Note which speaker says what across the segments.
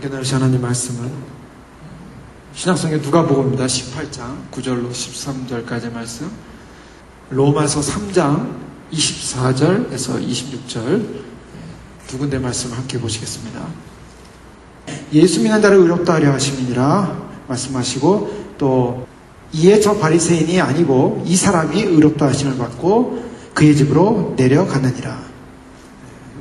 Speaker 1: 함께 나누신 하나님 말씀은 신약성경 누가복음입니다. 18장 9절로 13절까지의 말씀, 로마서 3장 24절에서 26절 두 군데 말씀을 함께 보시겠습니다. 예수 믿는 자를 의롭다 하려 하심이니라 말씀하시고, 또 이에 저 바리새인이 아니고 이 사람이 의롭다 하심을 받고 그의 집으로 내려가느니라.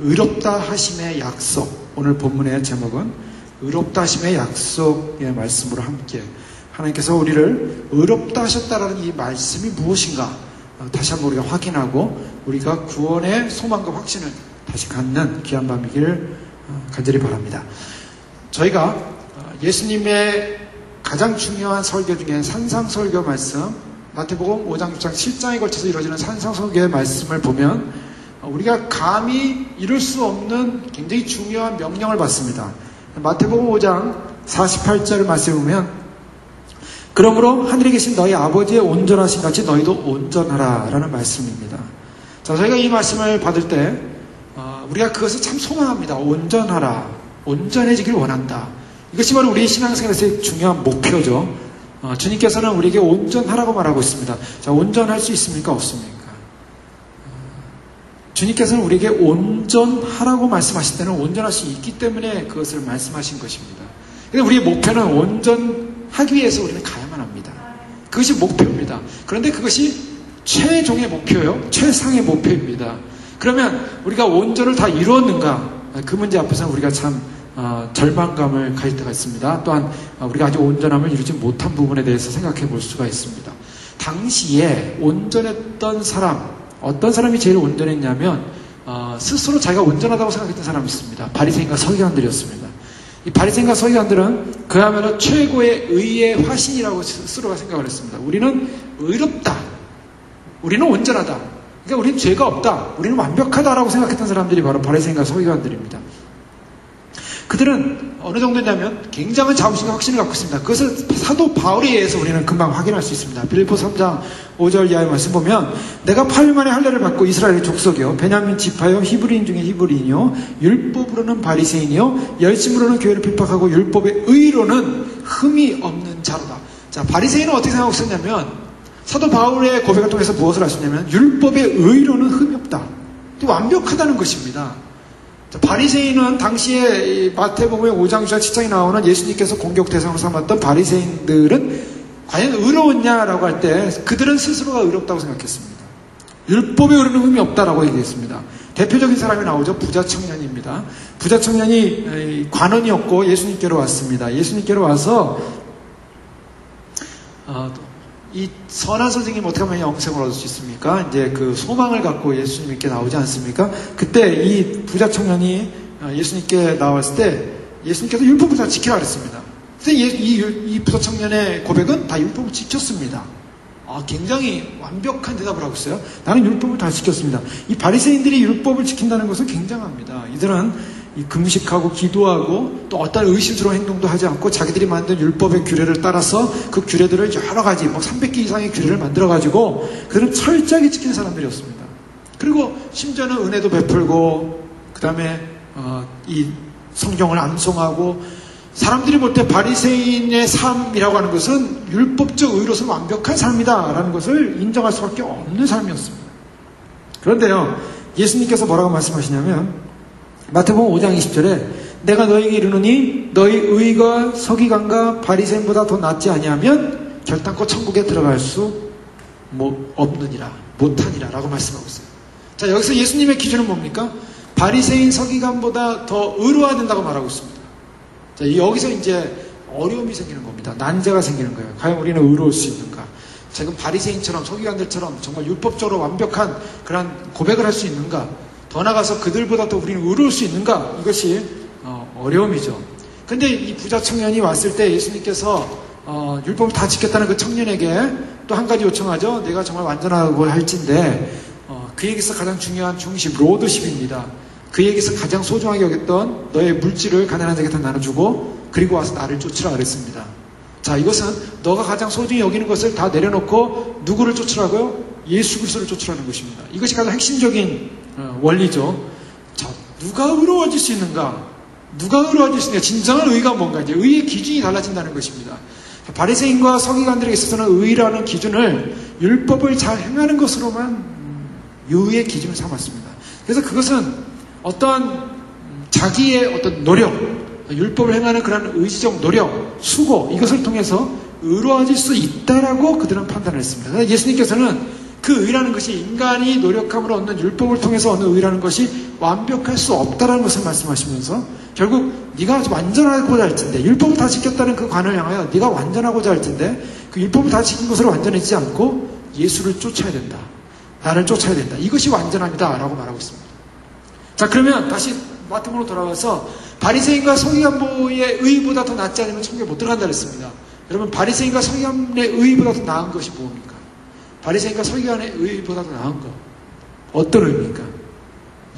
Speaker 1: 의롭다 하심의 약속, 오늘 본문의 제목은 의롭다 하심의 약속의 말씀으로 함께 하나님께서 우리를 의롭다 하셨다라는 이 말씀이 무엇인가 다시 한번 우리가 확인하고 우리가 구원의 소망과 확신을 다시 갖는 귀한 밤이길 간절히 바랍니다. 저희가 예수님의 가장 중요한 설교 중에 산상설교 말씀, 마태복음 5장, 6장, 7장에 걸쳐서 이루어지는 산상설교의 말씀을 보면 우리가 감히 이룰 수 없는 굉장히 중요한 명령을 받습니다. 마태복음 5장 48절 말씀을 보면, 그러므로 하늘에 계신 너희 아버지의 온전하신 같이 너희도 온전하라 라는 말씀입니다. 자, 저희가 이 말씀을 받을 때 우리가 그것을 참 소망합니다. 온전하라, 온전해지길 원한다. 이것이 바로 우리의 신앙생활에서의 중요한 목표죠. 주님께서는 우리에게 온전하라고 말하고 있습니다. 자, 온전할 수 있습니까? 없습니까? 주님께서는 우리에게 온전하라고 말씀하실 때는 온전할 수 있기 때문에 그것을 말씀하신 것입니다. 그런데 우리의 목표는 온전하기 위해서 우리는 가야만 합니다. 그것이 목표입니다. 그런데 그것이 최종의 목표요, 최상의 목표입니다. 그러면 우리가 온전을 다 이루었는가? 그 문제 앞에서는 우리가 참 절망감을 가질 때가 있습니다. 또한 우리가 아직 온전함을 이루지 못한 부분에 대해서 생각해 볼 수가 있습니다. 당시에 온전했던 사람, 어떤 사람이 제일 온전했냐면 스스로 자기가 온전하다고 생각했던 사람이 있습니다. 바리새인과 서기관들이었습니다. 이 바리새인과 서기관들은 그야말로 최고의 의의 화신이라고 스스로가 생각을 했습니다. 우리는 의롭다, 우리는 온전하다, 그러니까 우리는 죄가 없다, 우리는 완벽하다라고 생각했던 사람들이 바로 바리새인과 서기관들입니다. 그들은 어느 정도냐면 굉장한 자부심과 확신을 갖고 있습니다. 그것을 사도 바울에 의해서 우리는 금방 확인할 수 있습니다. 빌립보서 3장 5절 이하의 말씀 보면, 내가 8일 만에 할례를 받고 이스라엘의 족속이요 베냐민 지파요 히브리인 중에 히브리인이요 율법으로는 바리새인이요 열심으로는 교회를 핍박하고 율법의 의로는 흠이 없는 자로다. 자, 바리새인은 어떻게 생각하고 있었냐면, 사도 바울의 고백을 통해서 무엇을 할 수 있냐면 율법의 의로는 흠이 없다, 또 완벽하다는 것입니다. 바리새인은 당시에 마태복음의 5장, 6장, 7장에 나오는 예수님께서 공격 대상으로 삼았던 바리새인들은 과연 의로웠냐라고 할 때 그들은 스스로가 의롭다고 생각했습니다. 율법에 의로는 흠이 없다라고 얘기했습니다. 대표적인 사람이 나오죠. 부자 청년입니다. 부자 청년이 관원이었고 예수님께로 왔습니다. 예수님께로 와서 이 선한 선생님 어떻게 하면 영생을 얻을 수 있습니까? 이제 그 소망을 갖고 예수님께 나오지 않습니까? 그때 이 부자 청년이 예수님께 나왔을 때 예수님께서 율법을 다 지키라 그랬습니다. 그래서 이 부자 청년의 고백은 다 율법을 지켰습니다. 굉장히 완벽한 대답을 하고 있어요. 나는 율법을 다 지켰습니다. 이 바리새인들이 율법을 지킨다는 것은 굉장합니다. 이들은 금식하고 기도하고 또 어떤 의심스러운 행동도 하지 않고 자기들이 만든 율법의 규례를 따라서 그 규례들을 여러 가지 300개 이상의 규례를 만들어가지고 그들은 철저하게 지키는 사람들이었습니다. 그리고 심지어는 은혜도 베풀고 그 다음에 이 성경을 암송하고, 사람들이 볼 때 바리새인의 삶이라고 하는 것은 율법적 의로서 완벽한 삶이다라는 것을 인정할 수밖에 없는 삶이었습니다. 그런데요, 예수님께서 뭐라고 말씀하시냐면 마태복음 5장 20절에 내가 너희에게 이르노니 너희 의가 서기관과 바리새인보다 더 낫지 아니하면 결단코 천국에 들어갈 수 없느니라, 못하니라 라고 말씀하고 있어요. 자, 여기서 예수님의 기준은 뭡니까? 바리새인 서기관보다 더 의로워야 된다고 말하고 있습니다. 자, 여기서 이제 어려움이 생기는 겁니다. 난제가 생기는 거예요. 과연 우리는 의로울 수 있는가? 지금 바리새인처럼 서기관들처럼 정말 율법적으로 완벽한 그런 고백을 할 수 있는가? 더 나아가서 그들보다 더 우리는 의로울 수 있는가? 이것이 어려움이죠. 근데 이 부자 청년이 왔을 때 예수님께서 율법을 다 지켰다는 그 청년에게 또 한 가지 요청하죠. 내가 정말 완전하고 할진데 그에게서 가장 중요한 중심, 로드십입니다. 그에게서 가장 소중하게 여겼던 너의 물질을 가난한 자에게 다 나눠주고 그리고 와서 나를 쫓으라 그랬습니다. 자, 이것은 너가 가장 소중히 여기는 것을 다 내려놓고 누구를 쫓으라고요? 예수 그리스도를 쫓으라는 것입니다. 이것이 가장 핵심적인 원리죠. 자, 누가 의로워질 수 있는가? 누가 의로워질 수 있냐? 진정한 의가 뭔가? 이제 의의 기준이 달라진다는 것입니다. 바리새인과 서기관들에게 있어서는 의라는 기준을 율법을 잘 행하는 것으로만 의의 기준을 삼았습니다. 그래서 그것은 어떠한 자기의 어떤 노력, 율법을 행하는 그런 의지적 노력, 수고, 이것을 통해서 의로워질 수 있다라고 그들은 판단을 했습니다. 그래서 예수님께서는 그 의라는 것이 인간이 노력함으로 얻는 율법을 통해서 얻는 의라는 것이 완벽할 수 없다라는 것을 말씀하시면서 결국 네가 완전하고자 할 텐데, 율법을 다 지켰다는 그 관을 향하여 네가 완전하고자 할 텐데 그 율법을 다 지킨 것으로 완전해지지 않고 예수를 쫓아야 된다. 나를 쫓아야 된다. 이것이 완전함이다 라고 말하고 있습니다. 자, 그러면 다시 마태복음으로 돌아가서 바리새인과 서기관의 의보다 더 낫지 않으면 천국에 못 들어간다 그랬습니다. 여러분, 바리새인과 서기관의 의보다 더 나은 것이 뭡니까? 바리새인과 서기관의 의보다 더 나은 것, 어떤 의미입니까?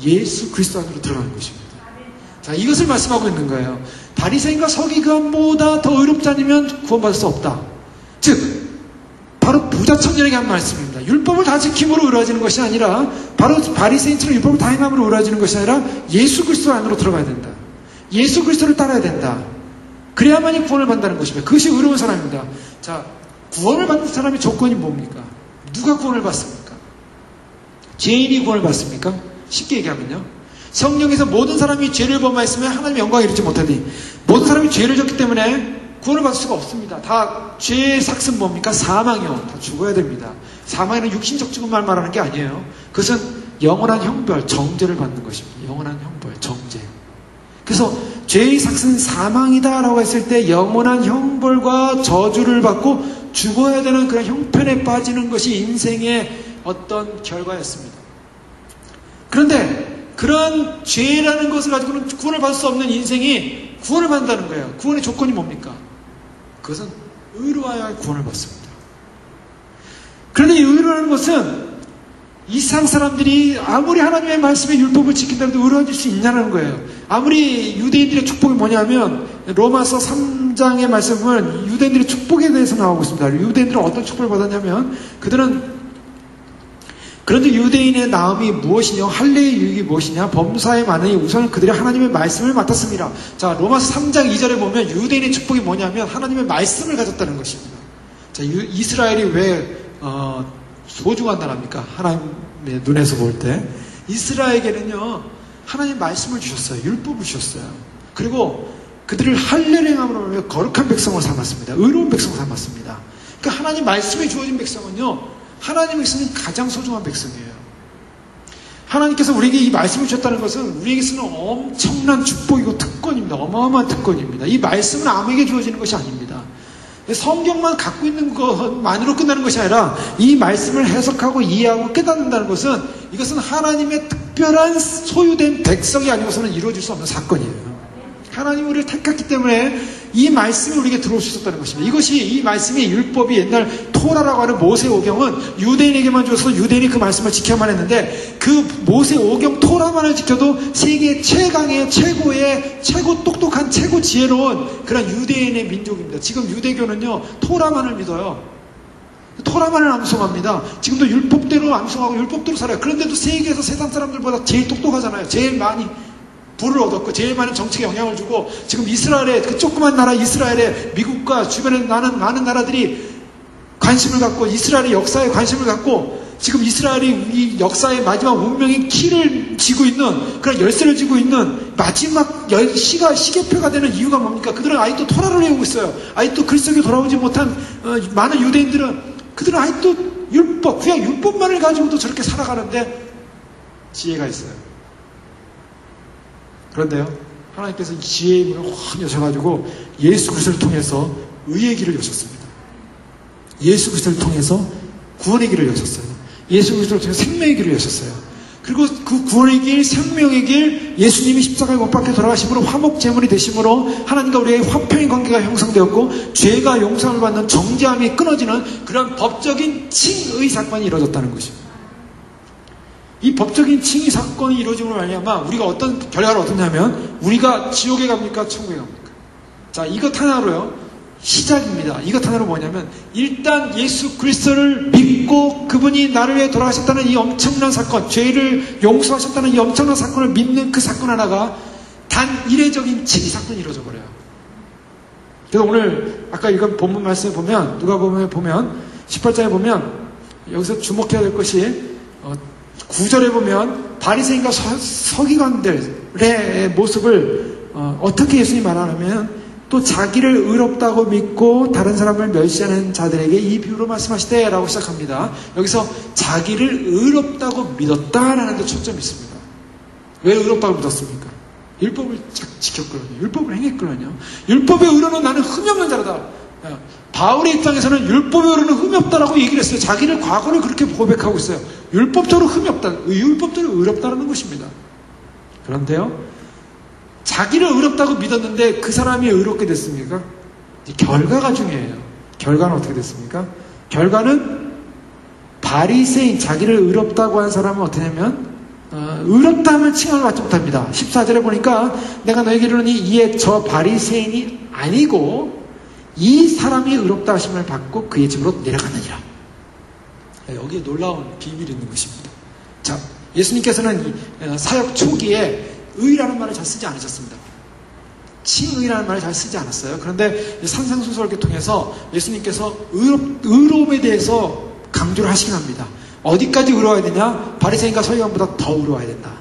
Speaker 1: 예수 그리스도 안으로 들어가는 것입니다. 자, 이것을 말씀하고 있는 거예요. 바리새인과 서기관보다 더 의롭지 않으면 구원받을 수 없다. 즉, 바로 부자 청년에게 한 말씀입니다. 율법을 다 지킴으로 의로워지는 것이 아니라, 바로 바리새인처럼 율법을 다 행함으로 의로워지는 것이 아니라 예수 그리스도 안으로 들어가야 된다. 예수 그리스도를 따라야 된다. 그래야만이 구원을 받는다는 것입니다. 그것이 의로운 사람입니다. 자, 구원을 받는 사람의 조건이 뭡니까? 누가 구원을 받습니까? 죄인이 구원을 받습니까? 쉽게 얘기하면요, 성경에서 모든 사람이 죄를 범하였으면 하나님의 영광을 이루지 못하니, 모든 사람이 죄를 졌기 때문에 구원을 받을 수가 없습니다. 다 죄의 삭은 뭡니까? 사망이요. 다 죽어야 됩니다. 사망에는 육신적 죽음만 말하는 게 아니에요. 그것은 영원한 형벌, 정죄를 받는 것입니다. 영원한 형벌, 정죄. 그래서 죄의 삭은 사망이다라고 했을 때 영원한 형벌과 저주를 받고 죽어야 되는 그런 형편에 빠지는 것이 인생의 어떤 결과였습니다. 그런데 그런 죄라는 것을 가지고는 구원을 받을 수 없는 인생이 구원을 받는다는 거예요. 구원의 조건이 뭡니까? 그것은 의로워야 구원을 받습니다. 그런데 이 의로라는 것은 이 세상 사람들이 아무리 하나님의 말씀의 율법을 지킨다 해도 의로워질 수 있냐는 거예요. 아무리 유대인들의 축복이 뭐냐면, 로마서 3장의 말씀은 유대인들의 축복에 대해서 나오고 있습니다. 유대인들은 어떤 축복을 받았냐면, 그런데 유대인의 나음이 무엇이냐, 할례의 유익이 무엇이냐, 범사에 많으니 우선 그들이 하나님의 말씀을 맡았습니다. 자, 로마서 3장 2절에 보면 유대인의 축복이 뭐냐면 하나님의 말씀을 가졌다는 것입니다. 자, 이스라엘이 왜 소중한 나라입니까? 하나님의 눈에서 볼 때 이스라엘에게는요, 하나님의 말씀을 주셨어요. 율법을 주셨어요. 그리고 그들을 할례를 행함으로 거룩한 백성을 삼았습니다. 의로운 백성을 삼았습니다. 그러니까 하나님 말씀에 주어진 백성은요, 하나님의 백성이 가장 소중한 백성이에요. 하나님께서 우리에게 이 말씀을 주셨다는 것은 우리에게서는 엄청난 축복이고 특권입니다. 어마어마한 특권입니다. 이 말씀은 아무에게 주어지는 것이 아닙니다. 성경만 갖고 있는 것만으로 끝나는 것이 아니라 이 말씀을 해석하고 이해하고 깨닫는다는 것은, 이것은 하나님의 특별한 소유된 백성이 아니고서는 이루어질 수 없는 사건이에요. 하나님이 우리를 택했기 때문에 이 말씀이 우리에게 들어올 수 있었다는 것입니다. 이것이, 이 말씀이, 율법이, 옛날 토라라고 하는 모세 오경은 유대인에게만 줘서 유대인이 그 말씀을 지켜야만 했는데, 그 모세 오경 토라만을 지켜도 세계 최강의 최고 똑똑한 최고 지혜로운 그런 유대인의 민족입니다. 지금 유대교는요, 토라만을 믿어요. 토라만을 암송합니다. 지금도 율법대로 암송하고 율법대로 살아요. 그런데도 세계에서 세상 사람들보다 제일 똑똑하잖아요. 제일 많이 부를 얻었고 제일 많은 정책에 영향을 주고, 지금 이스라엘의, 그 조그만 나라 이스라엘의 미국과 주변에 많은 나라들이 관심을 갖고, 이스라엘의 역사에 관심을 갖고, 지금 이스라엘이 이 역사의 마지막 운명의 키를 쥐고 있는, 그런 열쇠를 쥐고 있는 마지막 시계표가 되는 이유가 뭡니까? 그들은 아직도 토라를 외우고 있어요. 아직도 그리스도교 돌아오지 못한 많은 유대인들은, 그들은 아직도 율법, 그냥 율법만을 가지고도 저렇게 살아가는데 지혜가 있어요. 그런데요, 하나님께서 지혜의 문을 확 여셔가지고 예수 그리스도를 통해서 의의 길을 여셨습니다. 예수 그리스도를 통해서 구원의 길을 여셨어요. 예수 그리스도를 통해서 생명의 길을 여셨어요. 그리고 그 구원의 길, 생명의 길, 예수님이 십자가에 못 박혀 돌아가심으로 화목 제물이 되심으로 하나님과 우리의 화평의 관계가 형성되었고, 죄가 용서를 받는 정죄함이 끊어지는 그런 법적인 칭의 사건이 이루어졌다는 것입니다. 이 법적인 칭의 사건이 이루어짐으로 말미암아 우리가 어떤 결과를 얻었냐면, 우리가 지옥에 갑니까? 천국에 갑니까? 자, 이것 하나로요, 시작입니다. 이것 하나로 뭐냐면, 일단 예수 그리스도를 믿고 그분이 나를 위해 돌아가셨다는 이 엄청난 사건, 죄를 용서하셨다는 이 엄청난 사건을 믿는 그 사건 하나가 단 이례적인 치기 사건이 이루어져 버려요. 그래서 오늘 아까 이건 본문 말씀에 보면 누가복음에 보면 18장에 보면 여기서 주목해야 될 것이 9절에 보면 바리새인과 서기관들의 모습을 어떻게 예수님이 말하냐면 또 자기를 의롭다고 믿고 다른 사람을 멸시하는 자들에게 이 비유로 말씀하시되 라고 시작합니다. 여기서 자기를 의롭다고 믿었다라는 데 초점이 있습니다. 왜 의롭다고 믿었습니까? 율법을 지켰거든요. 율법을 행했거든요. 율법의 의로는 나는 흠이 없는 자라다. 바울의 입장에서는 율법의 의로는 흠이 없다라고 얘기를 했어요. 자기를 과거를 그렇게 고백하고 있어요. 율법적으로 흠이 없다. 율법적으로 의롭다라는 것입니다. 그런데요, 자기를 의롭다고 믿었는데 그 사람이 의롭게 됐습니까? 결과가 중요해요. 결과는 어떻게 됐습니까? 결과는 바리새인, 자기를 의롭다고 한 사람은 어떻게 되냐면 의롭다 하면 칭함을 받지 못합니다. 14절에 보니까 내가 너에게 이르노니 이에 저 바리새인이 아니고 이 사람이 의롭다 하심을 받고 그의 집으로 내려가느니라. 여기에 놀라운 비밀이 있는 것입니다. 자, 예수님께서는 사역 초기에 의라는 말을 잘 쓰지 않으셨습니다. 칭의라는 말을 잘 쓰지 않았어요. 그런데 산상수설을 통해서 예수님께서 의로움에 대해서 강조를 하시긴 합니다. 어디까지 의로워야 되냐? 바리새인과 서기관보다 더 의로워야 된다.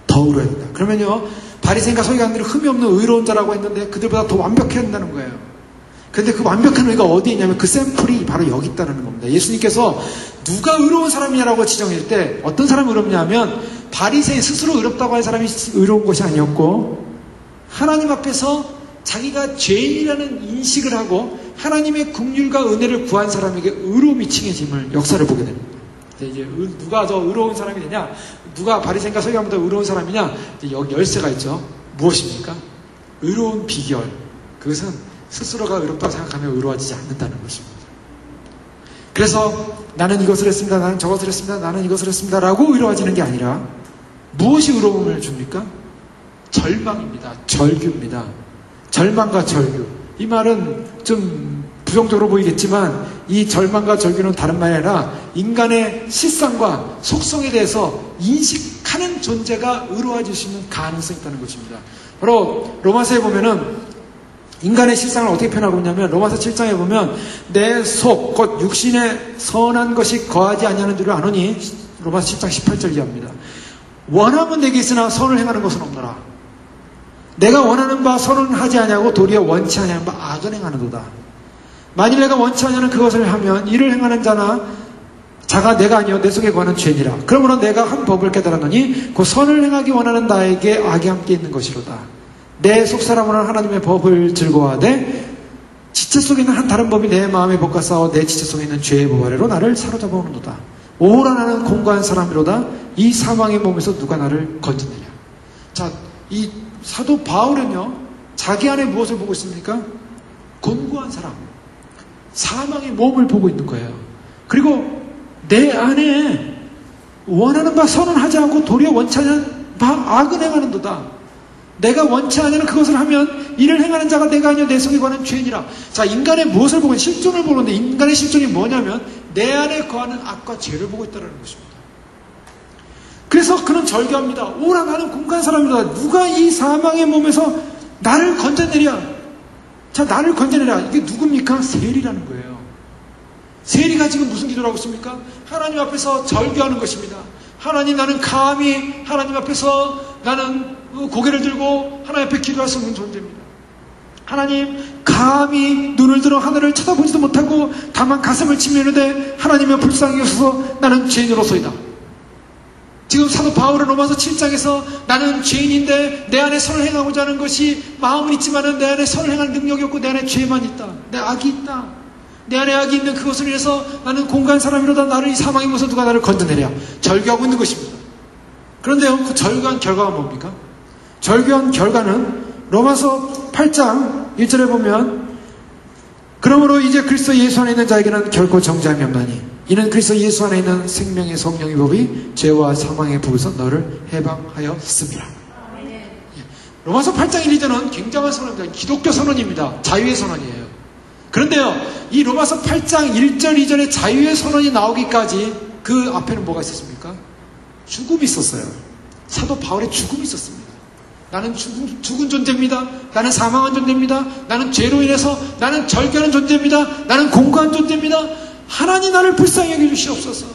Speaker 1: 더 의로워야 된다. 그러면요, 바리새인과 서기관들은 흠이 없는 의로운 자라고 했는데 그들보다 더 완벽해야 된다는 거예요. 근데 그 완벽한 의가 어디에 있냐면 그 샘플이 바로 여기 있다는 겁니다. 예수님께서 누가 의로운 사람이냐라고 지정할 때 어떤 사람이 의롭냐 하면 바리새인 스스로 의롭다고 하는 사람이 의로운 것이 아니었고 하나님 앞에서 자기가 죄인이라는 인식을 하고 하나님의 긍휼과 은혜를 구한 사람에게 의로움이 칭해짐을 역사를 보게 됩니다. 이제 누가 더 의로운 사람이 되냐, 누가 바리새인과 서기관보다 의로운 사람이냐, 이제 여기 열쇠가 있죠. 무엇입니까? 의로운 비결. 그것은 스스로가 의롭다고 생각하면 의로워지지 않는다는 것입니다. 그래서 나는 이것을 했습니다, 나는 저것을 했습니다, 나는 이것을 했습니다 라고 의로워지는 게 아니라 무엇이 의로움을 줍니까? 절망입니다. 절규입니다. 절망과 절규. 이 말은 좀 부정적으로 보이겠지만 이 절망과 절규는 다른 말이 아니라 인간의 실상과 속성에 대해서 인식하는 존재가 의로워질 수 있는 가능성이 있다는 것입니다. 바로 로마서에 보면은 인간의 실상을 어떻게 표현하고 있냐면 로마서 7장에 보면 내 속, 곧 육신에 선한 것이 거하지 아니하는 줄을 아노니 로마서 7장 18절 이하입니다. 원함은 내게 있으나 선을 행하는 것은 없노라. 내가 원하는 바 선은 하지 아니하고 도리어 원치 아니하는 바 악은 행하는도다. 만일 내가 원치 아니하는 그것을 하면 이를 행하는 자가 내가 아니요 내 속에 거하는 죄니라. 그러므로 내가 한 법을 깨달았노니 그 선을 행하기 원하는 나에게 악이 함께 있는 것이로다. 내 속사람으로는 하나님의 법을 즐거워하되 지체 속에 있는 한 다른 법이 내 마음의 법과 싸워 내 지체 속에 있는 죄의 법 아래로 나를 사로잡아 오는도다. 오라 나는 공고한 사람이로다. 이 사망의 몸에서 누가 나를 건지느냐. 자, 이 사도 바울은요, 자기 안에 무엇을 보고 있습니까? 곤고한 사람, 사망의 몸을 보고 있는 거예요. 그리고 내 안에 원하는 바 선은 하지 않고 도리어 원치 않는 바 악은 행하는도다. 내가 원치 않는 그것을 하면 이를 행하는 자가 내가 아니요 내 속에 거하는 죄니라. 자, 인간의 무엇을 보고 실존을 보는데 인간의 실존이 뭐냐면 내 안에 거하는 악과 죄를 보고 있다는 것입니다. 그래서 그는 절규합니다. 오라 나는 공고한 사람이다. 누가 이 사망의 몸에서 나를 건져내랴. 자, 나를 건져내랴. 이게 누굽니까? 세리라는 거예요. 세리가 지금 무슨 기도를 하고 있습니까? 하나님 앞에서 절규하는 것입니다. 하나님, 나는 감히 하나님 앞에서 나는 고개를 들고 하나님 앞에 기도할 수 없는 존재입니다. 하나님, 감히 눈을 들어 하늘을 쳐다보지도 못하고 다만 가슴을 치미르되 하나님의 불쌍히 여소서 나는 죄인으로소이다. 지금 사도 바울은 로마서 7장에서 나는 죄인인데 내 안에 선을 행하고자 하는 것이 마음은 있지만은 내 안에 선을 행할 능력이 없고 내 안에 죄만 있다. 내 악이 있다. 내 안에 악이 있는 그것을 위해서 나는 공고한 사람이로다. 나를 이 사망의 몸에서 누가 나를 건져내랴. 절규하고 있는 것입니다. 그런데요, 그 절규한 결과가 뭡니까? 절규한 결과는 로마서 8장 1절에 보면 그러므로 이제 그리스도 예수 안에 있는 자에게는 결코 정죄함이 없나니 이는 그리스도 예수 안에 있는 생명의 성령의 법이 죄와 사망의 법에서 너를 해방하였습니다. 로마서 8장 1, 2절은 굉장한 선언입니다. 기독교 선언입니다. 자유의 선언이에요. 그런데요, 이 로마서 8장 1절, 2절에 자유의 선언이 나오기까지 그 앞에는 뭐가 있었습니까? 죽음이 있었어요. 사도 바울의 죽음이 있었습니다. 나는 죽은 존재입니다. 나는 사망한 존재입니다. 나는 죄로 인해서 나는 절개하는 존재입니다. 나는 공고한 존재입니다. 하나님 나를 불쌍히 여겨주시옵소서.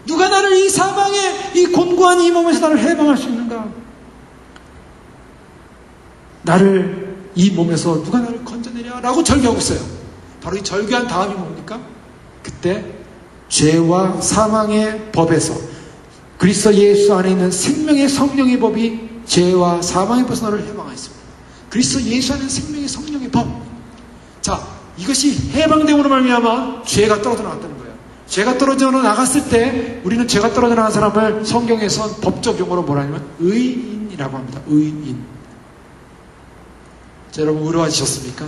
Speaker 1: 누가 나를 이 사망의 이 곤고한 이 몸에서 나를 해방할 수 있는가? 나를 이 몸에서 누가 나를 건져내랴? 라고 절개하고 있어요. 바로 이 절개한 다음이 뭡니까? 그때 죄와 사망의 법에서 그리스도 예수 안에 있는 생명의 성령의 법이 죄와 사망의 법에서 너를 해방하였습니다. 그리스도 예수 안에 있는 생명의 성령의 법. 자, 이것이 해방됨으로 말미암아 죄가 떨어져 나갔다는 거예요. 죄가 떨어져 나갔을 때 우리는 죄가 떨어져 나간 사람을 성경에서 법적 용어로 뭐라 하냐면 의인이라고 합니다. 의인. 자, 여러분 의로워지셨습니까?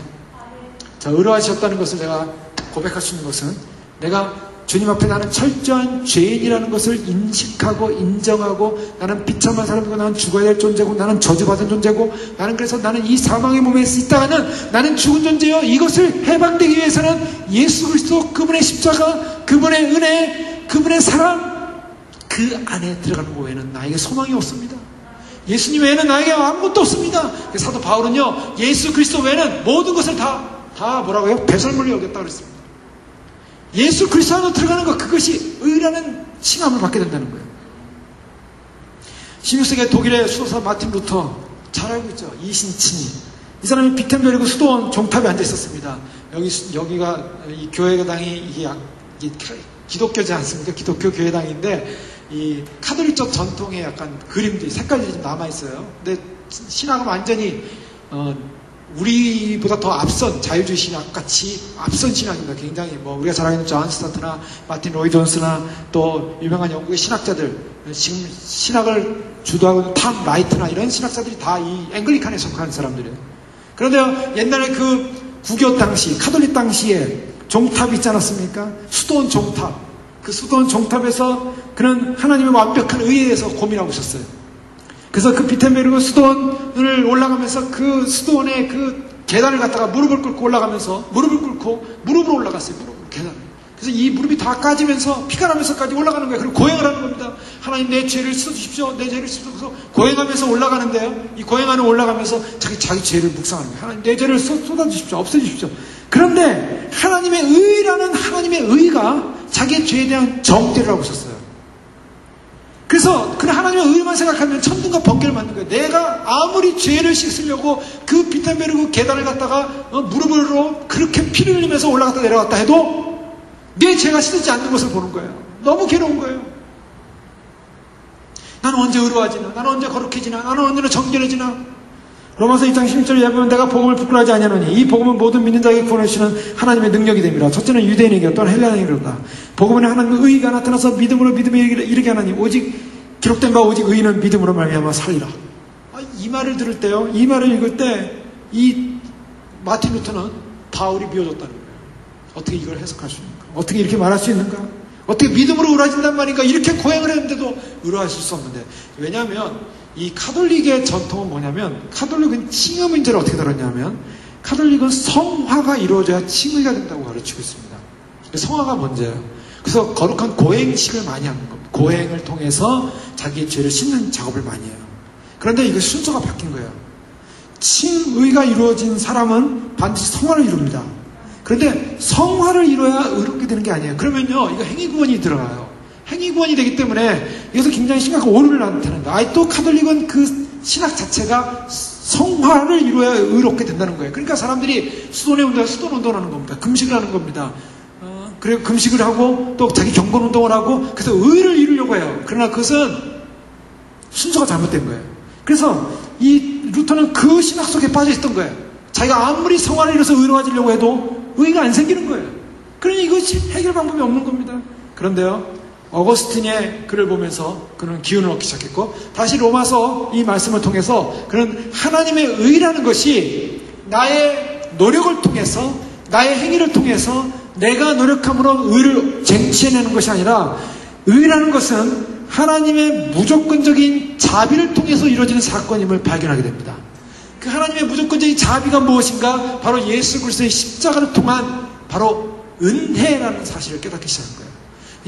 Speaker 1: 자, 의로워지셨다는 것을 제가 고백할 수 있는 것은 내가 주님 앞에 나는 철저한 죄인이라는 것을 인식하고 인정하고 나는 비참한 사람이고 나는 죽어야 될 존재고 나는 저주받은 존재고 그래서 나는 이 사망의 몸에 있다가는 나는 죽은 존재요. 이것을 해방되기 위해서는 예수 그리스도 그분의 십자가, 그분의 은혜, 그분의 사랑 그 안에 들어가는 것 외에는 나에게 소망이 없습니다. 예수님 외에는 나에게 아무것도 없습니다. 사도 바울은요, 예수 그리스도 외에는 모든 것을 다 뭐라고요? 배설물로 여겼다 그랬습니다. 예수 그리스도 안으로 들어가는 것, 그것이 의라는 칭함을 받게 된다는 거예요. 16세기 독일의 수도사 마틴 루터 잘 알고 있죠. 이신친이. 이 사람이 비텐베르크 수도원 종탑에 앉아 있었습니다. 여기가 이 교회당이 이게 기독교지 않습니까? 기독교 교회당인데 이 카톨릭적 전통의 약간 그림들이 색깔들이 좀 남아 있어요. 근데 신학은 완전히 우리보다 더 앞선 자유주의 신학같이 앞선 신학입니다. 굉장히 우리가 잘 아는 존 스타트나 마틴 로이 존스나 또 유명한 영국의 신학자들, 지금 신학을 주도하고 있는 탐 라이트나 이런 신학자들이 다 이 앵글리칸에 속한 사람들이에요. 그런데 옛날에 그 구교 당시, 카톨릭 당시에 종탑이 있지 않았습니까? 수도원 종탑. 그 수도원 종탑에서 그는 하나님의 완벽한 의에 대해서 고민하고 있었어요. 그래서 그 비텐베르크 수도원을 올라가면서 그 수도원의 그 계단을 갖다가 무릎을 꿇고 올라가면서 무릎으로 올라갔어요. 계단을. 그래서 이 무릎이 다 까지면서 피가 나면서까지 올라가는 거예요. 그리고 고행을 하는 겁니다. 하나님 내 죄를 씻어주십시오. 내 죄를 씻어주십시오. 고행하면서 올라가는데요. 이 고행하는 올라가면서 자기 죄를 묵상하는 거예요. 하나님 내 죄를 쏟아주십시오. 없애주십시오. 그런데 하나님의 의라는 하나님의 의가 자기의 죄에 대한 정죄를 하고 있었어요. 그래서 그는 하나님의 의만 생각하면 천둥과 번개를 맞는 거예요. 내가 아무리 죄를 씻으려고 그 비텐베르크 계단을 갔다가 무릎으로 그렇게 피를 흘리면서 올라갔다 내려갔다 해도 내 죄가 씻어지지 않는 것을 보는 거예요. 너무 괴로운 거예요. 나는 언제 의로워지나? 나는 언제 거룩해지나? 나는 언제나 정결해지나? 로마서 2장 16절에 보면 내가 복음을 부끄러워하지 아니하노니 이 복음은 모든 믿는 자에게 구원해 주시는 하나님의 능력이 됩니다. 첫째는 유대인에게 또한 헬라인에게로다. 복음은 하나님의 의가 나타나서 믿음으로 믿음에 이르게 하나니 오직 기록된 바 오직 의인은 믿음으로 말미암아 살리라. 이 말을 들을 때요, 이 말을 읽을 때 이 마틴 루터는 바울이 미워졌다는 거예요. 어떻게 이걸 해석할 수 있는가? 어떻게 이렇게 말할 수 있는가? 어떻게 믿음으로 의로워진단 말인가? 이렇게 고행을 했는데도 의로워하실 수 없는데. 왜냐하면 이 카톨릭의 전통은 뭐냐면, 카톨릭은 칭의 문제를 어떻게 다뤘냐면, 카톨릭은 성화가 이루어져야 칭의가 된다고 가르치고 있습니다. 성화가 문제예요. 그래서 거룩한 고행식을 많이 하는 겁니다. 고행을 통해서 자기의 죄를 씻는 작업을 많이 해요. 그런데 이거 순서가 바뀐 거예요. 칭의가 이루어진 사람은 반드시 성화를 이룹니다. 그런데 성화를 이뤄야 의롭게 되는 게 아니에요. 그러면요, 이거 행위구원이 들어가요. 행위구원이 되기 때문에 이것은 굉장히 심각한 오류를 나타낸다. 또 카톨릭은 그 신학 자체가 성화를 이루어야 의롭게 된다는 거예요. 그러니까 사람들이 수도원 운동을 하는 겁니다. 금식을 하는 겁니다. 그리고 금식을 하고 또 자기 경건 운동을 하고 그래서 의를 이루려고 해요. 그러나 그것은 순서가 잘못된 거예요. 그래서 이 루터는 그 신학 속에 빠져 있던 거예요. 자기가 아무리 성화를 이뤄서 의로워지려고 해도 의가 안 생기는 거예요. 그러니 이것이 해결 방법이 없는 겁니다. 그런데요, 어거스틴의 글을 보면서 그는 기운을 얻기 시작했고, 다시 로마서 이 말씀을 통해서 그는 하나님의 의라는 것이 나의 노력을 통해서, 나의 행위를 통해서 내가 노력함으로 의를 쟁취해내는 것이 아니라, 의라는 것은 하나님의 무조건적인 자비를 통해서 이루어지는 사건임을 발견하게 됩니다. 그 하나님의 무조건적인 자비가 무엇인가? 바로 예수 그리스도의 십자가를 통한 바로 은혜라는 사실을 깨닫기 시작한 거예요.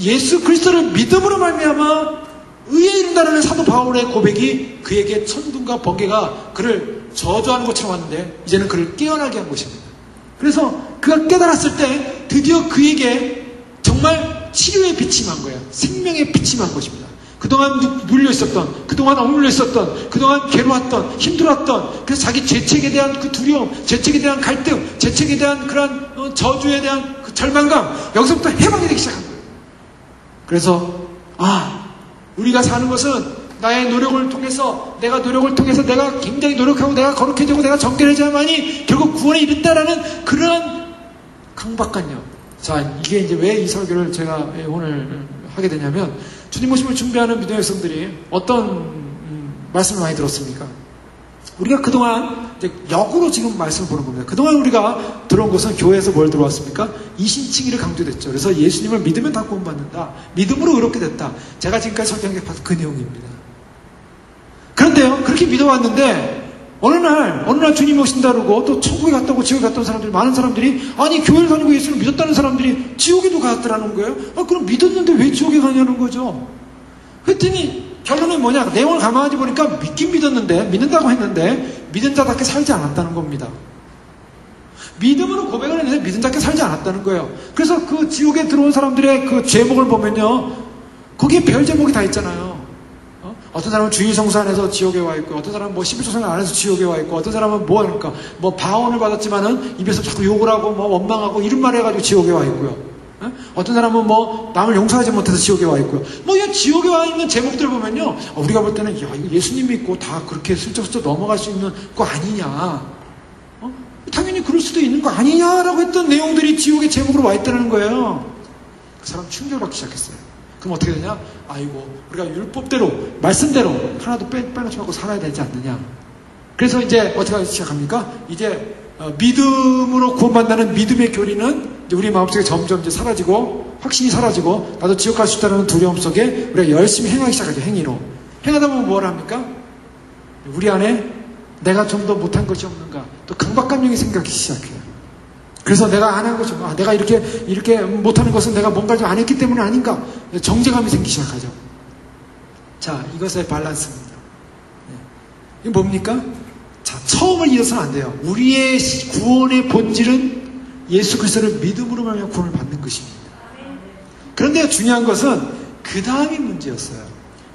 Speaker 1: 예수 그리스도를 믿음으로 말미암아 의에 이른다는 사도 바울의 고백이 그에게 천둥과 번개가 그를 저주하는 것처럼 왔는데 이제는 그를 깨어나게 한 것입니다. 그래서 그가 깨달았을 때 드디어 그에게 정말 치료의 빛이 임한 거예요. 생명의 빛이 임한 것입니다. 그동안 눌려 있었던, 그동안 억눌려 있었던, 그동안 괴로웠던, 힘들었던, 그래서 자기 죄책에 대한 그 두려움, 죄책에 대한 갈등, 죄책에 대한 그런 저주에 대한 그 절망감, 여기서부터 해방이 되기 시작한 거예요. 그래서 우리가 사는 것은 나의 노력을 통해서, 내가 굉장히 노력하고 내가 거룩해지고 내가 정결해져야만이 결국 구원에 이른다라는 그런 강박관념. 자, 이게 이제 왜 이 설교를 제가 오늘 하게 되냐면, 주님 모심을 준비하는 믿음의 백성들이 어떤 말씀을 많이 들었습니까? 우리가 그동안 이제 역으로 지금 말씀을 보는 겁니다. 그동안 우리가 들어온 것은 교회에서 뭘 들어왔습니까? 이신칭의를 강조됐죠. 그래서 예수님을 믿으면 다 구원받는다. 믿음으로 의롭게 됐다. 제가 지금까지 설명해 봤던 그 내용입니다. 그런데요, 그렇게 믿어왔는데 어느 날 주님 오신다 그러고 또 천국에 갔다고 지옥에 갔던 사람들이, 많은 사람들이 아니 교회를 다니고 예수를 믿었다는 사람들이 지옥에도 갔더라는 거예요. 그럼 믿었는데 왜 지옥에 가냐는 거죠. 그랬더니 결론은 뭐냐, 내용을 가만히 보니까 믿긴 믿었는데, 믿는다고 했는데 믿은 자답게 살지 않았다는 겁니다. 믿음으로 고백을 했는데 믿은 자답게 살지 않았다는 거예요. 그래서 그 지옥에 들어온 사람들의 그 제목을 보면요, 거기에 별 제목이 다 있잖아요. 어떤 사람은 주일성수 안에서 지옥에 와 있고, 어떤 사람은 11조상 안에서 지옥에 와 있고, 어떤 사람은 그러니까 바원을 받았지만은 입에서 자꾸 욕을 하고 원망하고 이런 말 해가지고 지옥에 와 있고요. 어떤 사람은 남을 용서하지 못해서 지옥에 와 있고요. 이 지옥에 와 있는 제목들 보면요, 우리가 볼 때는 이거 예수님 믿고 다 그렇게 슬쩍슬쩍 넘어갈 수 있는 거 아니냐, 당연히 그럴 수도 있는 거 아니냐라고 했던 내용들이 지옥의 제목으로 와 있다는 거예요. 그 사람 충격을 받기 시작했어요. 그럼 어떻게 되냐? 우리가 율법대로, 말씀대로 하나도 빼놓지 말고 살아야 되지 않느냐. 그래서 이제 어떻게 하기 시작합니까? 이제 믿음으로 구원받는 믿음의 교리는 이제 우리 마음속에 점점 이제 사라지고, 확신이 사라지고, 나도 지옥 갈 수 있다는 두려움 속에 우리가 열심히 행하기 시작하죠. 행위로. 행하다 보면 뭘 합니까? 우리 안에 내가 좀 더 못한 것이 없는가, 또 강박감정이 생기기 시작해요. 그래서 내가 안 한 것이, 내가 이렇게 못하는 것은 내가 뭔가 좀 안 했기 때문에 아닌가, 정죄감이 생기기 시작하죠. 자, 이것의 밸런스입니다. 이게 뭡니까? 자, 처음을 잃어서는 안 돼요. 우리의 구원의 본질은 예수 그리스도를 믿음으로 말하면 구원을 받는 것입니다. 그런데 중요한 것은 그 다음이 문제였어요.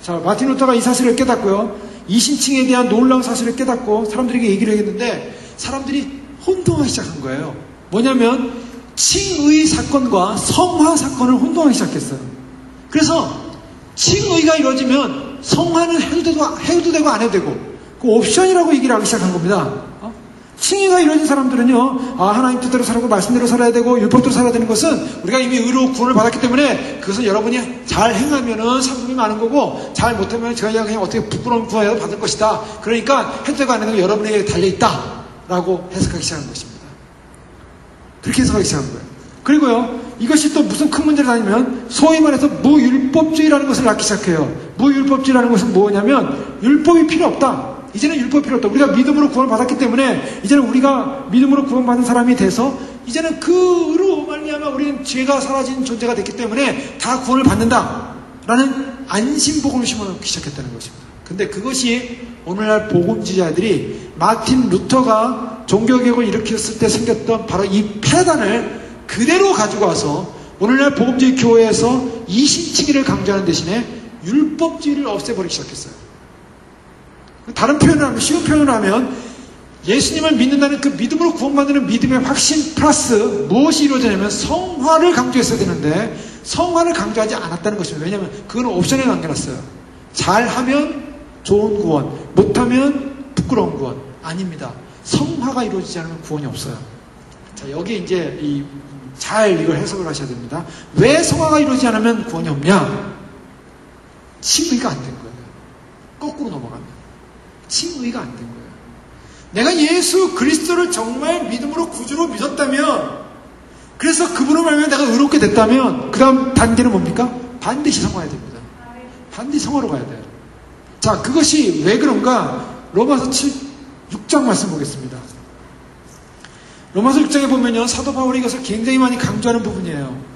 Speaker 1: 자, 마틴 루터가 이 사실을 깨닫고요, 이신칭에 대한 놀라운 사실을 깨닫고 사람들에게 얘기를 했는데, 사람들이 혼동하기 시작한 거예요. 뭐냐면 칭의 사건과 성화 사건을 혼동하기 시작했어요. 그래서 칭의가 이루어지면 성화는 해도 되고 안 해도 되고, 그 옵션이라고 얘기를 하기 시작한 겁니다. 칭의가 이루어진 사람들은요, 하나님 뜻대로 살고 말씀대로 살아야 되고 율법대로 살아야 되는 것은 우리가 이미 의로 구원을 받았기 때문에 그것은 여러분이 잘 행하면은 상품이 많은 거고, 잘 못하면 저희가 그냥 어떻게 부끄러운 구원을 받을 것이다. 그러니까 해도 되고 안 해도 되고 여러분에게 달려있다 라고 해석하기 시작한 것입니다. 그렇게 해석하기 시작한 거예요. 그리고요, 이것이 또 무슨 큰 문제를 다니면 소위 말해서 무율법주의라는 것을 낳기 시작해요. 무율법주의라는 것은 뭐냐면 율법이 필요 없다. 이제는 율법이 필요 없다. 우리가 믿음으로 구원을 받았기 때문에 이제는 우리가 믿음으로 구원받은 사람이 돼서 이제는 그 의로 말미암아 우리는 죄가 사라진 존재가 됐기 때문에 다 구원을 받는다 라는 안심복음을 심어놓기 시작했다는 것입니다. 근데 그것이 오늘날 복음지자들이 마틴 루터가 종교개혁을 일으켰을 때 생겼던 바로 이 패단을 그대로 가지고 와서 오늘날 복음주의 교회에서 이신칭의를 강조하는 대신에 율법주의를 없애버리기 시작했어요. 다른 표현을 하면, 쉬운 표현을 하면 예수님을 믿는다는 그 믿음으로 구원받는 믿음의 확신 플러스 무엇이 이루어지냐면 성화를 강조했어야 되는데 성화를 강조하지 않았다는 것입니다. 왜냐하면 그거는 옵션에 남겨놨어요. 잘하면 좋은 구원, 못하면 부끄러운 구원. 아닙니다. 성화가 이루어지지 않으면 구원이 없어요. 자, 여기 이제 잘 이걸 해석을 하셔야 됩니다. 왜 성화가 이루어지지 않으면 구원이 없냐? 칭의가 안 된 거예요. 거꾸로 넘어가면 칭의가 안 된 거예요. 내가 예수 그리스도를 정말 믿음으로 구주로 믿었다면, 그래서 그분을 말하면 내가 의롭게 됐다면 그 다음 단계는 뭡니까? 반드시 성화해야 됩니다. 반드시 성화로 가야 돼요. 자, 그것이 왜 그런가? 로마서 6장 말씀 보겠습니다. 로마서 6장에 보면요, 사도 바울이 이것을 굉장히 많이 강조하는 부분이에요.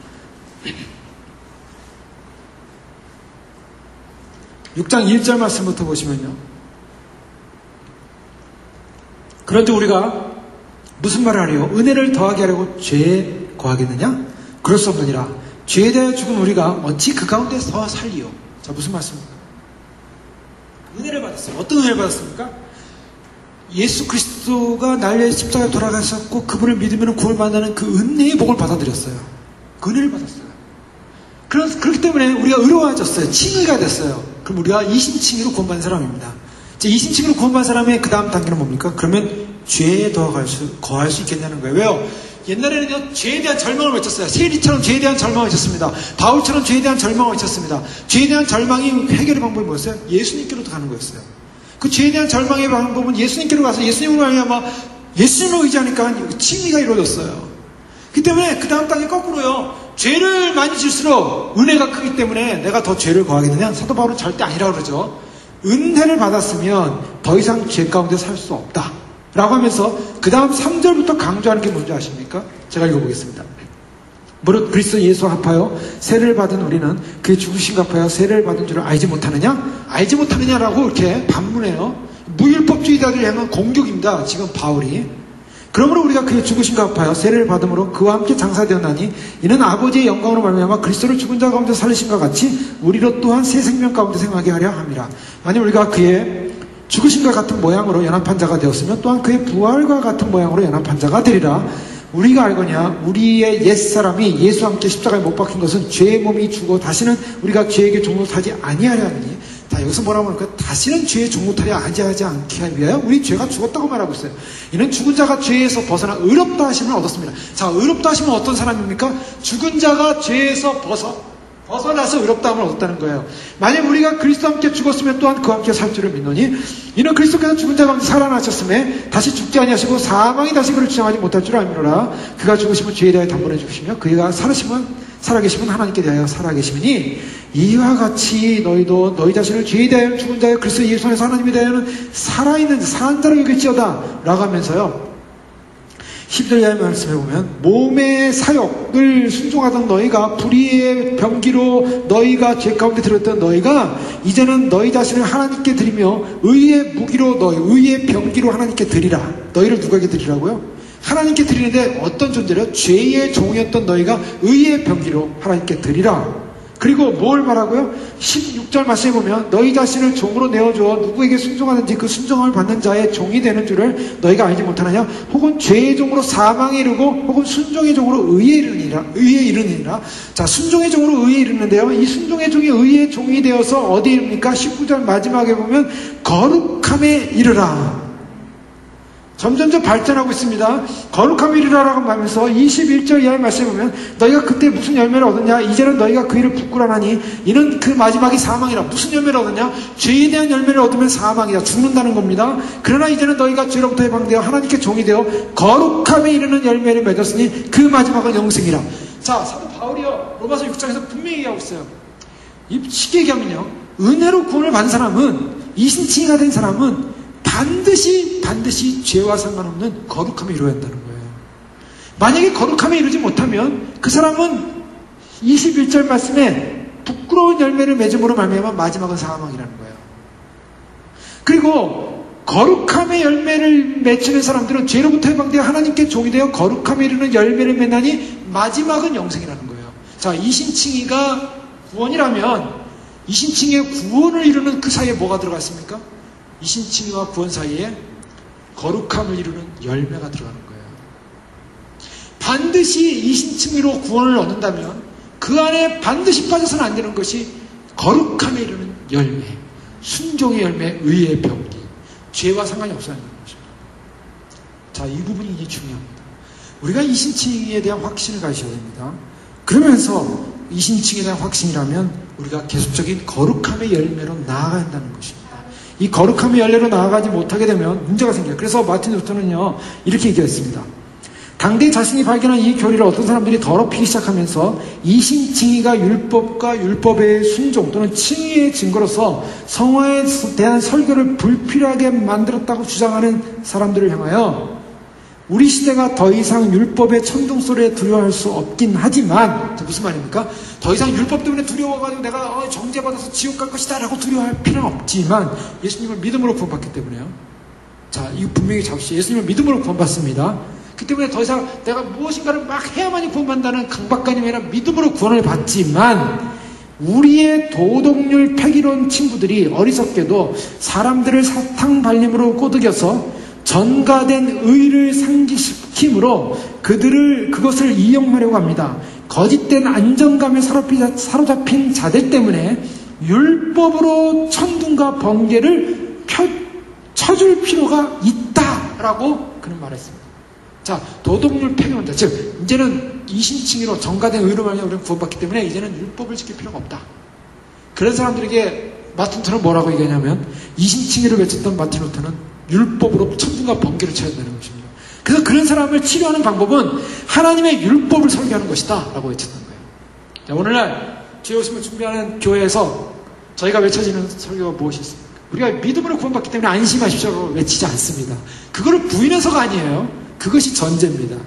Speaker 1: 6장 1절 말씀부터 보시면요. 그런데 우리가 무슨 말을 하려고 은혜를 더하게 하려고 죄에 거하겠느냐? 그럴 수 없느니라. 죄에 대하여 죽은 우리가 어찌 그 가운데서 살리요? 자, 무슨 말씀입니까? 은혜를 받았어요. 어떤 은혜를 받았습니까? 예수 그리스도가 날 위해 십자가에 돌아가셨고 그분을 믿으면 구원을 받는 그 은혜의 복을 받아들였어요. 그 은혜를 받았어요. 그렇기 때문에 우리가 의로워졌어요. 칭의가 됐어요. 그럼 우리가 이신칭의로 구원받은 사람입니다. 이신칭의로 구원받은 사람의 그 다음 단계는 뭡니까? 그러면 죄에 더 거할 수 있겠냐는 거예요. 왜요? 옛날에는요, 죄에 대한 절망을 외쳤어요. 세리처럼 죄에 대한 절망을 외쳤습니다. 바울처럼 죄에 대한 절망을 외쳤습니다. 죄에 대한 절망이 해결의 방법이 뭐였어요? 예수님께로 가는 거였어요. 그 죄에 대한 절망의 방법은 예수님께로 가서 예수님을 말미암아 예수님을 의지하니까 칭의가 이루어졌어요. 그 때문에 그 다음 단계 거꾸로요. 죄를 많이 질수록 은혜가 크기 때문에 내가 더 죄를 거하겠느냐? 사도 바울은 절대 아니라고 그러죠. 은혜를 받았으면 더 이상 죄 가운데 살 수 없다 라고 하면서 그 다음 3절부터 강조하는 게 뭔지 아십니까? 제가 읽어보겠습니다. 무릇 그리스도 예수와 합하여 세례를 받은 우리는 그의 죽으심과 합하여 세례를 받은 줄을 알지 못하느냐? 알지 못하느냐라고 이렇게 반문해요. 무율법주의자들을 향한 공격입니다. 지금 바울이. 그러므로 우리가 그의 죽으심과 합하여 세례를 받음으로 그와 함께 장사되었나니 이는 아버지의 영광으로 말미암아 그리스도를 죽은 자 가운데 살리심과 같이 우리로 또한 새 생명 가운데 생하게 하려 함이라. 만일 우리가 그의 죽으심과 같은 모양으로 연합한 자가 되었으면 또한 그의 부활과 같은 모양으로 연합한 자가 되리라. 우리가 알거냐 우리의 옛사람이 예수와 함께 십자가에 못 박힌 것은 죄의 몸이 죽어 다시는 우리가 죄에게 종노하지 아니하려 하니. 자, 여기서 뭐라고 하니까 다시는 죄의 종노하려 하지 않게 하기 위하여 우리 죄가 죽었다고 말하고 있어요. 이는 죽은 자가 죄에서 벗어나 의롭다 하심을 얻었습니다. 자, 의롭다 하심은 어떤 사람입니까? 죽은 자가 죄에서 벗어나서 의롭다함을 얻었다는 거예요. 만약 우리가 그리스도와 함께 죽었으면 또한 그와 함께 살 줄을 믿노니 이는 그리스도께서 죽은 자 가운데 살아나셨음에 다시 죽지 아니하시고 사망이 다시 그를 주장하지 못할 줄 알미노라. 그가 죽으시면 죄에 대하여 단번에 죽으시며 그가 살아계시면 하나님께 대하여 살아계시니 이와 같이 너희도 너희 자신을 죄에 대하여 죽은 자여 그리스도 예수 안에서 하나님에 대하여는 살아있는 사는 자로 여길지어다 라고 하면서요 10절 이하의 말씀해 보면 몸의 사욕을 순종하던 너희가 불의의 병기로 너희가 죄 가운데 들었던 너희가 이제는 너희 자신을 하나님께 드리며 의의 무기로 의의 병기로 하나님께 드리라. 너희를 누구에게 드리라고요? 하나님께 드리는데 어떤 존재래요? 죄의 종이었던 너희가 의의 병기로 하나님께 드리라. 그리고 뭘 말하고요? 16절 말씀에 보면 너희 자신을 종으로 내어주어 누구에게 순종하든지 그 순종함을 받는 자의 종이 되는 줄을 너희가 알지 못하느냐? 혹은 죄의 종으로 사망에 이르고 혹은 순종의 종으로 의에 이르느니라. 자, 순종의 종으로 의에 이르는데요. 이 순종의 종이 의의 종이 되어서 어디에 이릅니까? 19절 마지막에 보면 거룩함에 이르라. 점점점 발전하고 있습니다. 거룩함에 이르라라고 말하면서 21절 이하의 말씀에 보면 너희가 그때 무슨 열매를 얻었냐? 이제는 너희가 그 일을 부끄러나니 이는 그 마지막이 사망이라. 무슨 열매를 얻었냐? 죄에 대한 열매를 얻으면 사망이다. 죽는다는 겁니다. 그러나 이제는 너희가 죄로부터 해방되어 하나님께 종이 되어 거룩함에 이르는 열매를 맺었으니 그 마지막은 영생이라. 자, 사도 바울이요 로마서 6장에서 분명히 얘기하고 있어요. 쉽게 얘기하면요 은혜로 구원을 받은 사람은 이신칭의가 된 사람은 반드시 죄와 상관없는 거룩함에 이루어야 한다는 거예요. 만약에 거룩함에 이루지 못하면 그 사람은 21절 말씀에 부끄러운 열매를 맺음으로 말미암아 마지막은 사망이라는 거예요. 그리고 거룩함의 열매를 맺히는 사람들은 죄로부터 해방되어 하나님께 종이 되어 거룩함에 이르는 열매를 맺나니 마지막은 영생이라는 거예요. 자, 이신칭의가 구원이라면 이신칭의의 구원을 이루는 그 사이에 뭐가 들어가 있습니까? 이신칭의와 구원 사이에 거룩함을 이루는 열매가 들어가는 거예요. 반드시 이신칭의로 구원을 얻는다면 그 안에 반드시 빠져서는 안 되는 것이 거룩함에 이루는 열매, 순종의 열매, 의의 병기, 죄와 상관이 없어야 하는 것입니다. 자, 이 부분이 중요합니다. 우리가 이신칭의에 대한 확신을 가지셔야 됩니다. 그러면서 이신칭의에 대한 확신이라면 우리가 계속적인 거룩함의 열매로 나아가야 한다는 것입니다. 이 거룩함의 열매로 나아가지 못하게 되면 문제가 생겨요. 그래서 마틴 루터는요 이렇게 얘기했습니다. 당대 자신이 발견한 이 교리를 어떤 사람들이 더럽히기 시작하면서 이신칭의가 율법과 율법의 순종 또는 칭의의 증거로서 성화에 대한 설교를 불필요하게 만들었다고 주장하는 사람들을 향하여 우리 시대가 더 이상 율법의 천둥소리에 두려워할 수 없긴 하지만, 무슨 말입니까? 더 이상 율법 때문에 두려워가지고 내가 정죄받아서 지옥 갈 것이다 라고 두려워할 필요는 없지만, 예수님을 믿음으로 구원받기 때문에요. 자, 이거 분명히 잡으시죠. 예수님을 믿음으로 구원받습니다. 그 때문에 더 이상 내가 무엇인가를 막 해야만이 구원받는다는 강박관념이 아니라 믿음으로 구원을 받지만, 우리의 도덕률 패기로운 친구들이 어리석게도 사람들을 사탕 발림으로 꼬드겨서 전가된 의를 상기시킴으로 그것을 이용하려고 합니다. 거짓된 안정감에 사로잡힌 자들 때문에 율법으로 천둥과 번개를 쳐줄 필요가 있다라고 그는 말했습니다. 자, 도덕률 폐기론자, 즉 이제는 이신칭의로 전가된 의로만 우리는 구원받기 때문에 이제는 율법을 지킬 필요가 없다. 그런 사람들에게 마틴 루터는 뭐라고 얘기하냐면, 이신칭의를 외쳤던 마틴 루터는 율법으로 천둥과 번개를 쳐야 된다는 것입니다. 그래서 그런 사람을 치료하는 방법은 하나님의 율법을 설교하는 것이다 라고 외쳤던 거예요. 자, 오늘날 주의 오심을 준비하는 교회에서 저희가 외쳐지는 설교가 무엇이 있습니까? 우리가 믿음으로 구원받기 때문에 안심하십시오라고 외치지 않습니다. 그거를 부인해서가 아니에요. 그것이 전제입니다.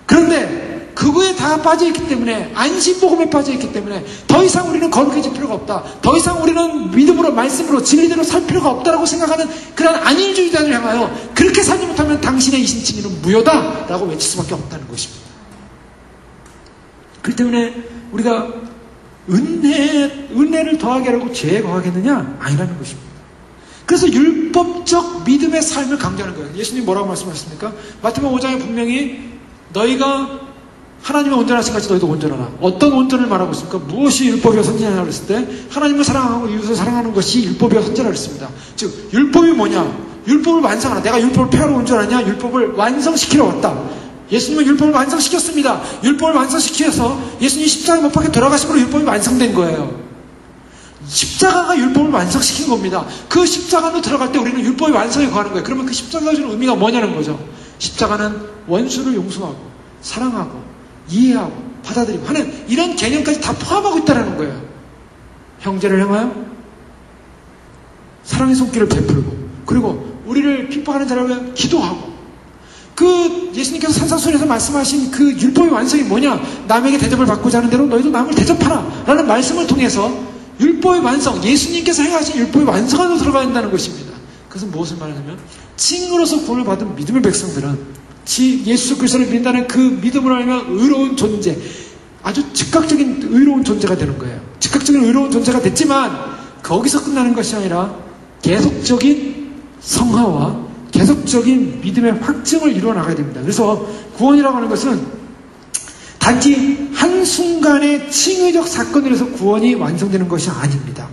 Speaker 1: 그런데 그거에 다 빠져있기 때문에, 안심복음에 빠져있기 때문에 더 이상 우리는 거룩해질 필요가 없다, 더 이상 우리는 믿음으로 말씀으로 진리대로 살 필요가 없다라고 생각하는 그런 안일주의자를 향하여 그렇게 살지 못하면 당신의 이신칭의는 무효다 라고 외칠 수밖에 없다는 것입니다. 그렇기 때문에 우리가 은혜를 더하게 하려고 죄에 거하겠느냐? 아니라는 것입니다. 그래서 율법적 믿음의 삶을 강조하는 거예요. 예수님 뭐라고 말씀하셨습니까? 마태복음 5장에 분명히 너희가 하나님의 온전하신 같이 너희도 온전하라. 어떤 온전을 말하고 있습니까? 무엇이 율법이와 선지자냐고 그랬을 때 하나님을 사랑하고 이웃을 사랑하는 것이 율법이와 선지자라고 그랬습니다. 즉 율법이 뭐냐? 율법을 완성하라. 내가 율법을 폐하러 온 줄 아냐? 율법을 완성시키러 왔다. 예수님은 율법을 완성시켰습니다. 율법을 완성시켜서 예수님이 십자가 못 박혀 돌아가심으로 율법이 완성된 거예요. 십자가가 율법을 완성시킨 겁니다. 그 십자가로 들어갈 때 우리는 율법의 완성에 거하는 거예요. 그러면 그 십자가가 주는 의미가 뭐냐는 거죠. 십자가는 원수를 용서하고 사랑하고 이해하고 받아들이고 하는 이런 개념까지 다 포함하고 있다는 거예요. 형제를 향하여 사랑의 손길을 베풀고, 그리고 우리를 핍박하는 자를 위해 기도하고, 그 예수님께서 산상수훈에서 말씀하신 그 율법의 완성이 뭐냐? 남에게 대접을 받고자 하는 대로 너희도 남을 대접하라 라는 말씀을 통해서 율법의 완성, 예수님께서 행하신 율법의 완성 안으로 들어가야 한다는 것입니다. 그것은 무엇을 말하냐면, 칭으로서 구원을 받은 믿음의 백성들은 예수 그리스도를 믿는다는 그 믿음으로 하면 의로운 존재, 아주 즉각적인 의로운 존재가 되는 거예요. 즉각적인 의로운 존재가 됐지만 거기서 끝나는 것이 아니라 계속적인 성화와 계속적인 믿음의 확증을 이루어 나가야 됩니다. 그래서 구원이라고 하는 것은 단지 한순간의 칭의적 사건으로서 구원이 완성되는 것이 아닙니다.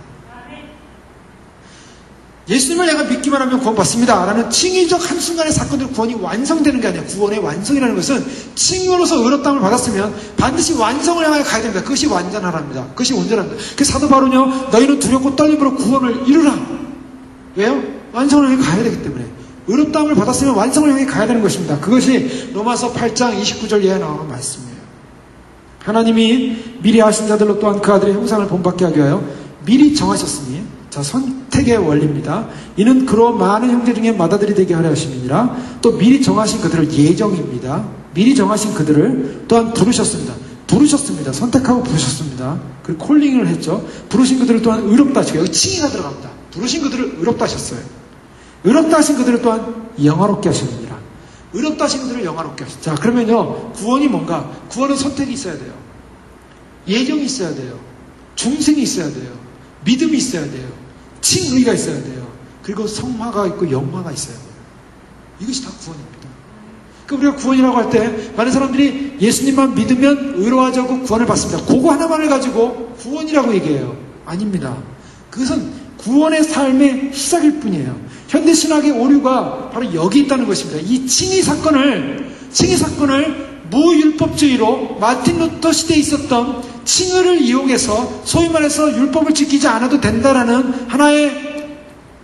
Speaker 1: 예수님을 내가 믿기만 하면 구원받습니다 라는 칭의적 한순간의 사건으로 구원이 완성되는 게 아니라, 구원의 완성이라는 것은 칭의로서 의롭다함을 받았으면 반드시 완성을 향하여 가야 됩니다. 그것이 완전하랍니다. 그것이 온전합니다. 그 사도 바울은요, 너희는 두렵고 떨림으로 구원을 이루라. 왜요? 완성을 향해 가야 되기 때문에. 의롭다함을 받았으면 완성을 향해 가야 되는 것입니다. 그것이 로마서 8장 29절 이하에 나오는 말씀이에요. 하나님이 미리 하신 자들로 또한 그 아들의 형상을 본받게 하기 위하여 미리 정하셨으니, 자, 선택의 원리입니다. 이는 그로 많은 형제 중에 맏아들이 되게 하려 하심이니라. 또 미리 정하신 그들을, 예정입니다. 미리 정하신 그들을 또한 부르셨습니다. 선택하고 부르셨습니다. 그리고 콜링을 했죠. 부르신 그들을 또한 의롭다 하시고, 여기 칭의가 들어갑니다. 부르신 그들을 의롭다 하셨어요. 의롭다 하신 그들을 또한 영화롭게 하시느니라. 의롭다 하신 그들을 영화롭게 하셨어요. 자, 그러면요, 구원이 뭔가? 구원은 선택이 있어야 돼요. 예정이 있어야 돼요. 중생이 있어야 돼요. 믿음이 있어야 돼요. 칭의가 있어야 돼요. 그리고 성화가 있고 영화가 있어야 돼요. 이것이 다 구원입니다. 그러니까 우리가 구원이라고 할 때 많은 사람들이 예수님만 믿으면 의로워지고 구원을 받습니다. 그거 하나만을 가지고 구원이라고 얘기해요. 아닙니다. 그것은 구원의 삶의 시작일 뿐이에요. 현대신학의 오류가 바로 여기 있다는 것입니다. 이 칭의 사건을 무율법주의로 마틴 루터 시대에 있었던 칭의를 이용해서 소위 말해서 율법을 지키지 않아도 된다라는 하나의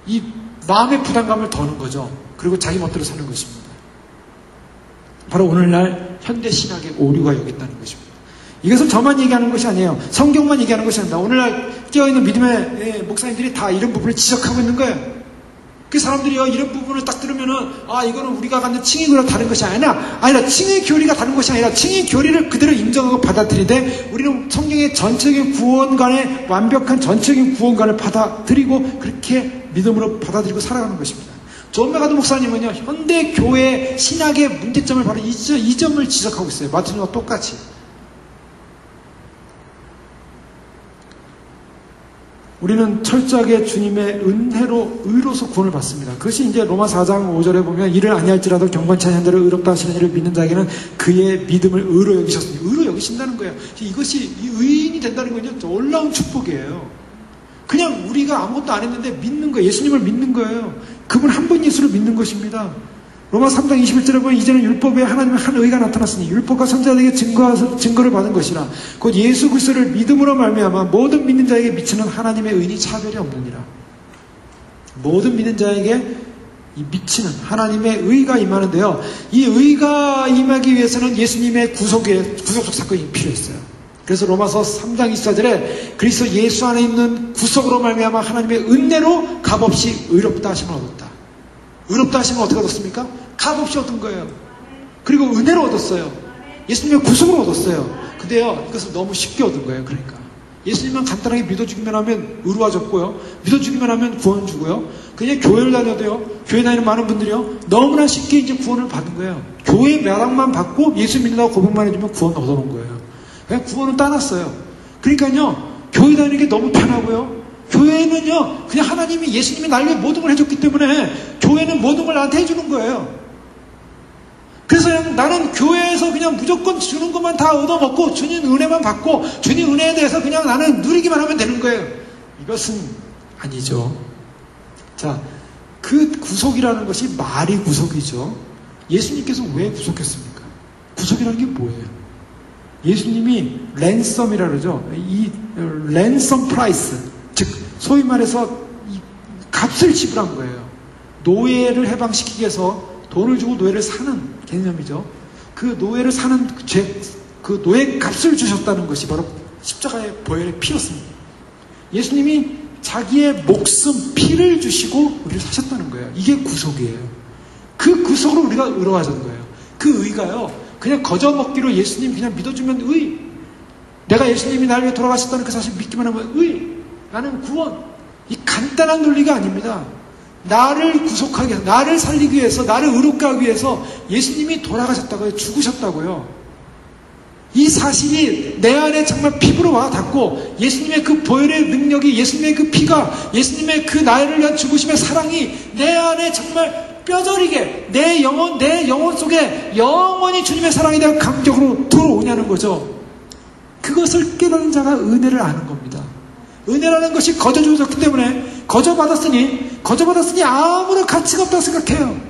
Speaker 1: 이 마음의 부담감을 더는 거죠. 그리고 자기 멋대로 사는 것입니다. 바로 오늘날 현대신학의 오류가 여기 있다는 것입니다. 이것은 저만 얘기하는 것이 아니에요. 성경만 얘기하는 것이 아닙니다. 오늘날 깨어있는 믿음의 목사님들이 다 이런 부분을 지적하고 있는 거예요. 그 사람들이요, 이런 부분을 딱 들으면은, 아, 이거는 우리가 갖는 칭의 교리가 다른 것이 아니라 칭의 교리가 다른 것이 아니라 칭의 교리를 그대로 인정하고 받아들이되 우리는 성경의 전체적인 구원관의 완벽한 전체적인 구원관을 받아들이고 그렇게 믿음으로 받아들이고 살아가는 것입니다. 존 메가드 목사님은요, 현대 교회 신학의 문제점을 바로 이 점을 지적하고 있어요. 마틴과 똑같이. 우리는 철저하게 주님의 은혜로 의로서 구원을 받습니다. 그것이 이제 로마 4장 5절에 보면 이를 아니할지라도 경건치 아니한 자를 의롭다 하시는 이를 믿는 자에게는 그의 믿음을 의로 여기셨습니다. 의로 여기신다는 거예요. 이것이 의인이 된다는 건요, 놀라운 축복이에요. 그냥 우리가 아무것도 안 했는데 믿는 거예요. 예수님을 믿는 거예요. 그분 한 분 예수를 믿는 것입니다. 로마 3장 21절에 보면 이제는 율법에 하나님의 한 의가 나타났으니 율법과 선지자들에게 증거를 받은 것이라 곧 예수 그리스도를 믿음으로 말미암아 모든 믿는 자에게 미치는 하나님의 의니 차별이 없느니라. 모든 믿는 자에게 미치는 하나님의 의가 임하는데요, 이 의가 임하기 위해서는 예수님의 구속적 사건이 필요했어요. 그래서 로마서 3장 24절에 그리스도 예수 안에 있는 구속으로 말미암아 하나님의 은혜로 값없이 의롭다 하심을 얻었다. 의롭다 하시면 어떻게 얻었습니까? 값없이 얻은 거예요. 그리고 은혜로 얻었어요. 예수님의 구속으로 얻었어요. 근데요, 이것을 너무 쉽게 얻은 거예요. 그러니까 예수님만 간단하게 믿어주기만 하면 의로워졌고요, 믿어주기만 하면 구원 주고요, 그냥 교회를 다녀도요, 교회 다니는 많은 분들이요, 너무나 쉽게 이제 구원을 받은 거예요. 교회 매락만 받고 예수 믿는다고 고백만 해주면 구원 얻어놓은 거예요. 그냥 구원은 따놨어요. 그러니까요, 교회 다니는 게 너무 편하고요, 교회는요, 그냥 하나님이, 예수님이 날 위해 모든 걸 해줬기 때문에 교회는 모든 걸 나한테 해주는 거예요. 그래서 그냥 나는 교회에서 그냥 무조건 주는 것만 다 얻어먹고 주님 은혜만 받고 주님 은혜에 대해서 그냥 나는 누리기만 하면 되는 거예요. 이것은 아니죠. 자, 그 구속이라는 것이 말이 구속이죠. 예수님께서 왜 구속했습니까? 구속이라는 게 뭐예요? 예수님이 랜섬이라 그러죠. 이 랜섬 프라이스, 즉 소위 말해서 이 값을 지불한 거예요. 노예를 해방시키기 위해서 돈을 주고 노예를 사는 개념이죠. 그 노예를 사는 그 노예 값을 주셨다는 것이 바로 십자가의 보혈의 피였습니다. 예수님이 자기의 목숨, 피를 주시고 우리를 사셨다는 거예요. 이게 구속이에요. 그 구속으로 우리가 의로워진 거예요. 그 의가요, 그냥 거저먹기로 예수님 그냥 믿어주면 의, 내가 예수님이 나를 위해 돌아가셨다는 그 사실 믿기만 하면 의, 나는 구원, 이 간단한 논리가 아닙니다. 나를 구속하기 위해서, 나를 살리기 위해서, 나를 의롭게 하기 위해서 예수님이 돌아가셨다고요, 죽으셨다고요. 이 사실이 내 안에 정말 피부로 와닿고 예수님의 그 보혈의 능력이, 예수님의 그 피가, 예수님의 그 나를 위한 죽으심의 사랑이 내 안에 정말 뼈저리게 내 영혼 속에 영원히 주님의 사랑에 대한 감격으로 들어오냐는 거죠. 그것을 깨닫는 자가 은혜를 아는 겁니다. 은혜라는 것이 거저 주어졌기 때문에 거저 받았으니 아무런 가치가 없다고 생각해요.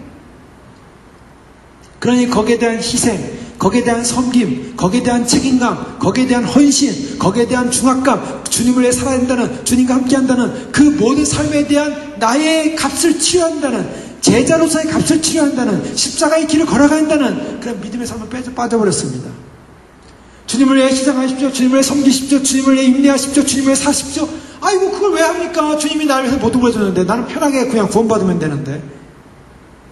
Speaker 1: 그러니 거기에 대한 희생, 거기에 대한 섬김, 거기에 대한 책임감, 거기에 대한 헌신, 거기에 대한 중압감, 주님을 위해 살아야 한다는, 주님과 함께 한다는 그 모든 삶에 대한 나의 값을 치료한다는, 제자로서의 값을 치료한다는, 십자가의 길을 걸어가야 한다는 그런 믿음의 삶을 빠져버렸습니다. 주님을 위해 시작하십시오, 주님을 위해 섬기십시오, 주님을 위해 인내하십시오, 주님을 위해 사십시오. 아이고, 그걸 왜 합니까? 주님이 나를 위해서 모든 걸 줬는데 나는 편하게 그냥 구원받으면 되는데.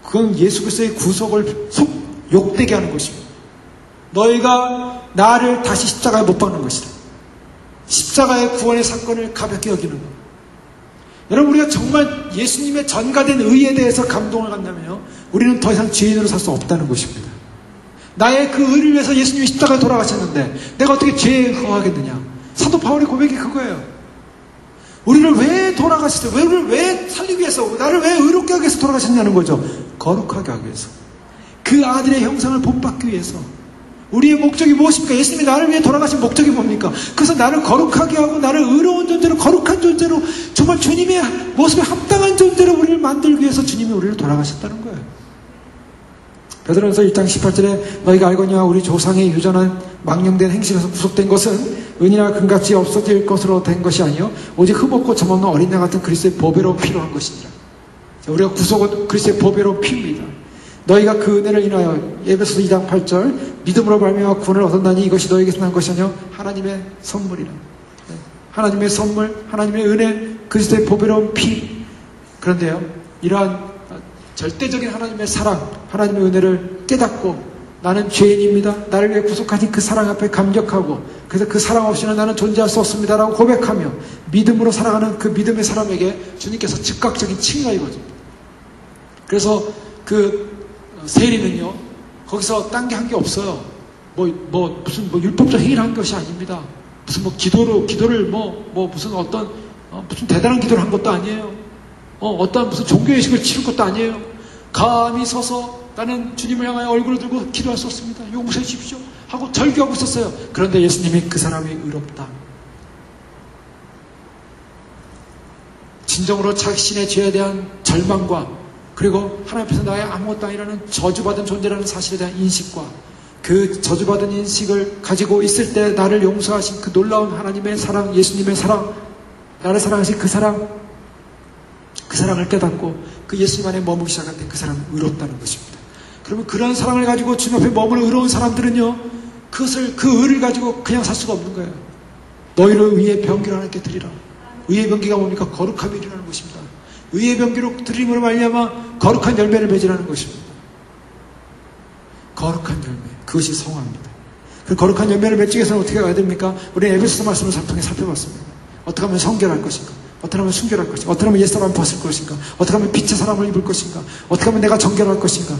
Speaker 1: 그건 예수 그리스도의 구속을 욕되게 하는 것입니다. 너희가 나를 다시 십자가에 못 박는 것이다. 십자가의 구원의 사건을 가볍게 여기는 것. 여러분, 우리가 정말 예수님의 전가된 의에 대해서 감동을 갖냐면요, 우리는 더 이상 죄인으로 살 수 없다는 것입니다. 나의 그 의를 위해서 예수님이 십자가에 돌아가셨는데 내가 어떻게 죄에 허하겠느냐. 사도 바울의 고백이 그거예요. 우리를 왜 돌아가셨어요? 우리를 왜 살리기 위해서, 나를 왜 의롭게 하기 위해서 돌아가셨냐는 거죠. 거룩하게 하기 위해서, 그 아들의 형상을 본받기 위해서. 우리의 목적이 무엇입니까? 예수님이 나를 위해 돌아가신 목적이 뭡니까? 그래서 나를 거룩하게 하고 나를 의로운 존재로, 거룩한 존재로, 정말 주님의 모습에 합당한 존재로 우리를 만들기 위해서 주님이 우리를 돌아가셨다는 거예요. 베드로전서 1장 18절에 너희가 알거니와 우리 조상의 유전한 망령된 행실에서 구속된 것은 은이나 금같이 없어질 것으로 된 것이 아니요 오직 흠없고 점없는 어린 양 같은 그리스도의 보배로 필요한 것이니라. 우리가 구속은 그리스도의 보배로 피입니다. 너희가 그 은혜를 인하여, 에베소서 2장 8절, 믿음으로 말미암아 구원을 얻었나니 이것이 너희에게서 난 것이 아니요 하나님의 선물이라. 하나님의 선물, 하나님의 은혜, 그리스도의 보배로운 피. 그런데요, 이러한 절대적인 하나님의 사랑, 하나님의 은혜를 깨닫고 나는 죄인입니다. 나를 위해 구속하신 그 사랑 앞에 감격하고 그래서 그 사랑 없이는 나는 존재할 수 없습니다라고 고백하며 믿음으로 살아가는 그 믿음의 사람에게 주님께서 즉각적인 칭의가 이루어집니다. 그래서 그 세리는요, 거기서 딴 게 한 게 없어요. 무슨 율법적 행위를 한 것이 아닙니다. 무슨 기도를 무슨 무슨 대단한 기도를 한 것도 아니에요. 어떠한 무슨 종교의식을 치를 것도 아니에요. 감히 서서 나는 주님을 향하여 얼굴을 들고 기도할 수 없습니다. 용서해 주십시오. 하고 절규하고 있었어요. 그런데 예수님이 그 사람이 의롭다. 진정으로 자신의 죄에 대한 절망과 그리고 하나님 앞에서 나의 아무것도 아니라는 저주받은 존재라는 사실에 대한 인식과 그 저주받은 인식을 가지고 있을 때 나를 용서하신 그 놀라운 하나님의 사랑, 예수님의 사랑, 나를 사랑하신 그 사랑을 깨닫고 그 예수님 안에 머물기 시작할 때 그 사람은 의롭다는 것입니다. 그러면 그런 사랑을 가지고 주님 앞에 머물러 의로운 사람들은요, 그 의를 가지고 그냥 살 수가 없는 거예요. 너희를 의의 병기로 하나님께 드리라. 의의 병기가 뭡니까? 거룩함이 일어나는 것입니다. 의의 병기로 드림으로 말미암아 거룩한 열매를 맺으라는 것입니다. 거룩한 열매, 그것이 성화입니다. 그 거룩한 열매를 맺기 위해서는 어떻게 해야 됩니까? 우리는 에베소서 말씀을 통해 살펴봤습니다. 어떻게 하면 성결할 것인가? 어떻게 하면 순결할 것인가? 어떻게 하면 옛사람을 벗을 것인가? 어떻게 하면 빛의 사람을 입을 것인가? 어떻게 하면 내가 정결할 것인가?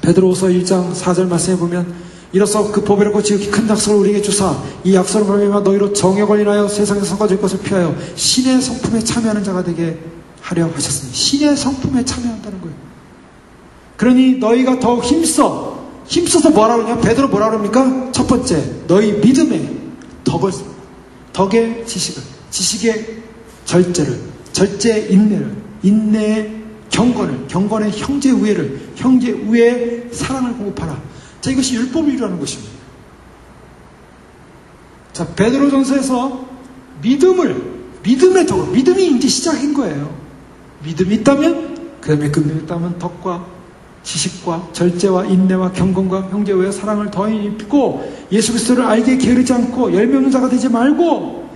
Speaker 1: 베드로후서 1장 4절 말씀에 보면 이로써 그 보배롭고 지극히 큰 약속을 우리에게 주사 이 약속을 말미암아 너희로 정욕을 인하여 세상에서 섞어질 것을 피하여 신의 성품에 참여하는 자가 되게 하려 하셨으니 신의 성품에 참여한다는 거예요. 그러니 너희가 더욱 힘써서 뭐라 그러냐? 베드로 뭐라 그럽니까? 첫 번째, 너희 믿음의 덕의 지식의 절제의 인내의 경건의 형제 우애의 사랑을 공급하라. 자, 이것이 율법을 이루는 것입니다. 자, 베드로전서에서 믿음이 이제 시작인 거예요. 믿음이 있다면, 그 다음에 그 믿음이 있다면 덕과 지식과 절제와 인내와 경건과 형제 우애와 사랑을 더히 입고 예수 그리스도를 알기에 게으르지 않고 열매없는 자가 되지 말고,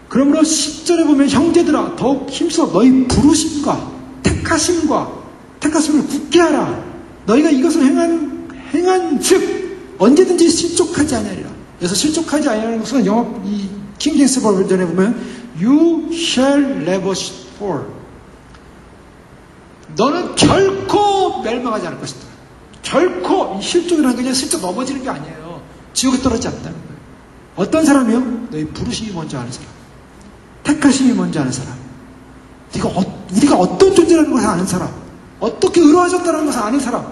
Speaker 1: 그러므로 10절에 보면 형제들아 더욱 힘써 너희 부르심과 택하심을 굳게 하라. 너희가 이것을 행한 즉 언제든지 실족하지 아니하리라. 그래서 실족하지 아니하는 것은 영어 이 킹제임스 버전에 보면 You shall never fall. 너는 결코 멸망하지 않을 것이다. 결코 실족이라는 게 그냥 슬쩍 넘어지는 게 아니에요. 지옥에 떨어지지 않다는 거예요. 어떤 사람이요? 너희 부르심이 먼저 아는 사람, 택하심이 먼저 아는 사람, 우리가 어떤 존재라는 것을 아는 사람, 어떻게 의로워졌다는 것을 아는 사람,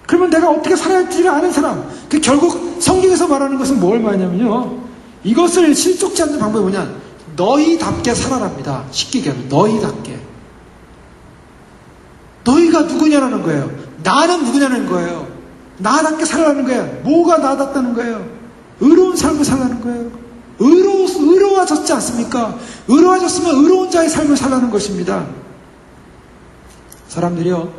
Speaker 1: 그러면 내가 어떻게 살아야 할지를 아는 사람. 결국 성경에서 말하는 것은 뭘 말하냐면요, 이것을 실족지 않는 방법이 뭐냐? 너희답게 살아랍니다. 쉽게 얘기하면 너희답게. 너희가 누구냐라는 거예요. 나는 누구냐는 거예요. 나답게 살아라는 거예요. 뭐가 나답다는 거예요? 의로운 삶을 살라는 거예요. 의로워졌지 않습니까? 의로워졌으면 의로운 자의 삶을 살라는 것입니다. 사람들이요,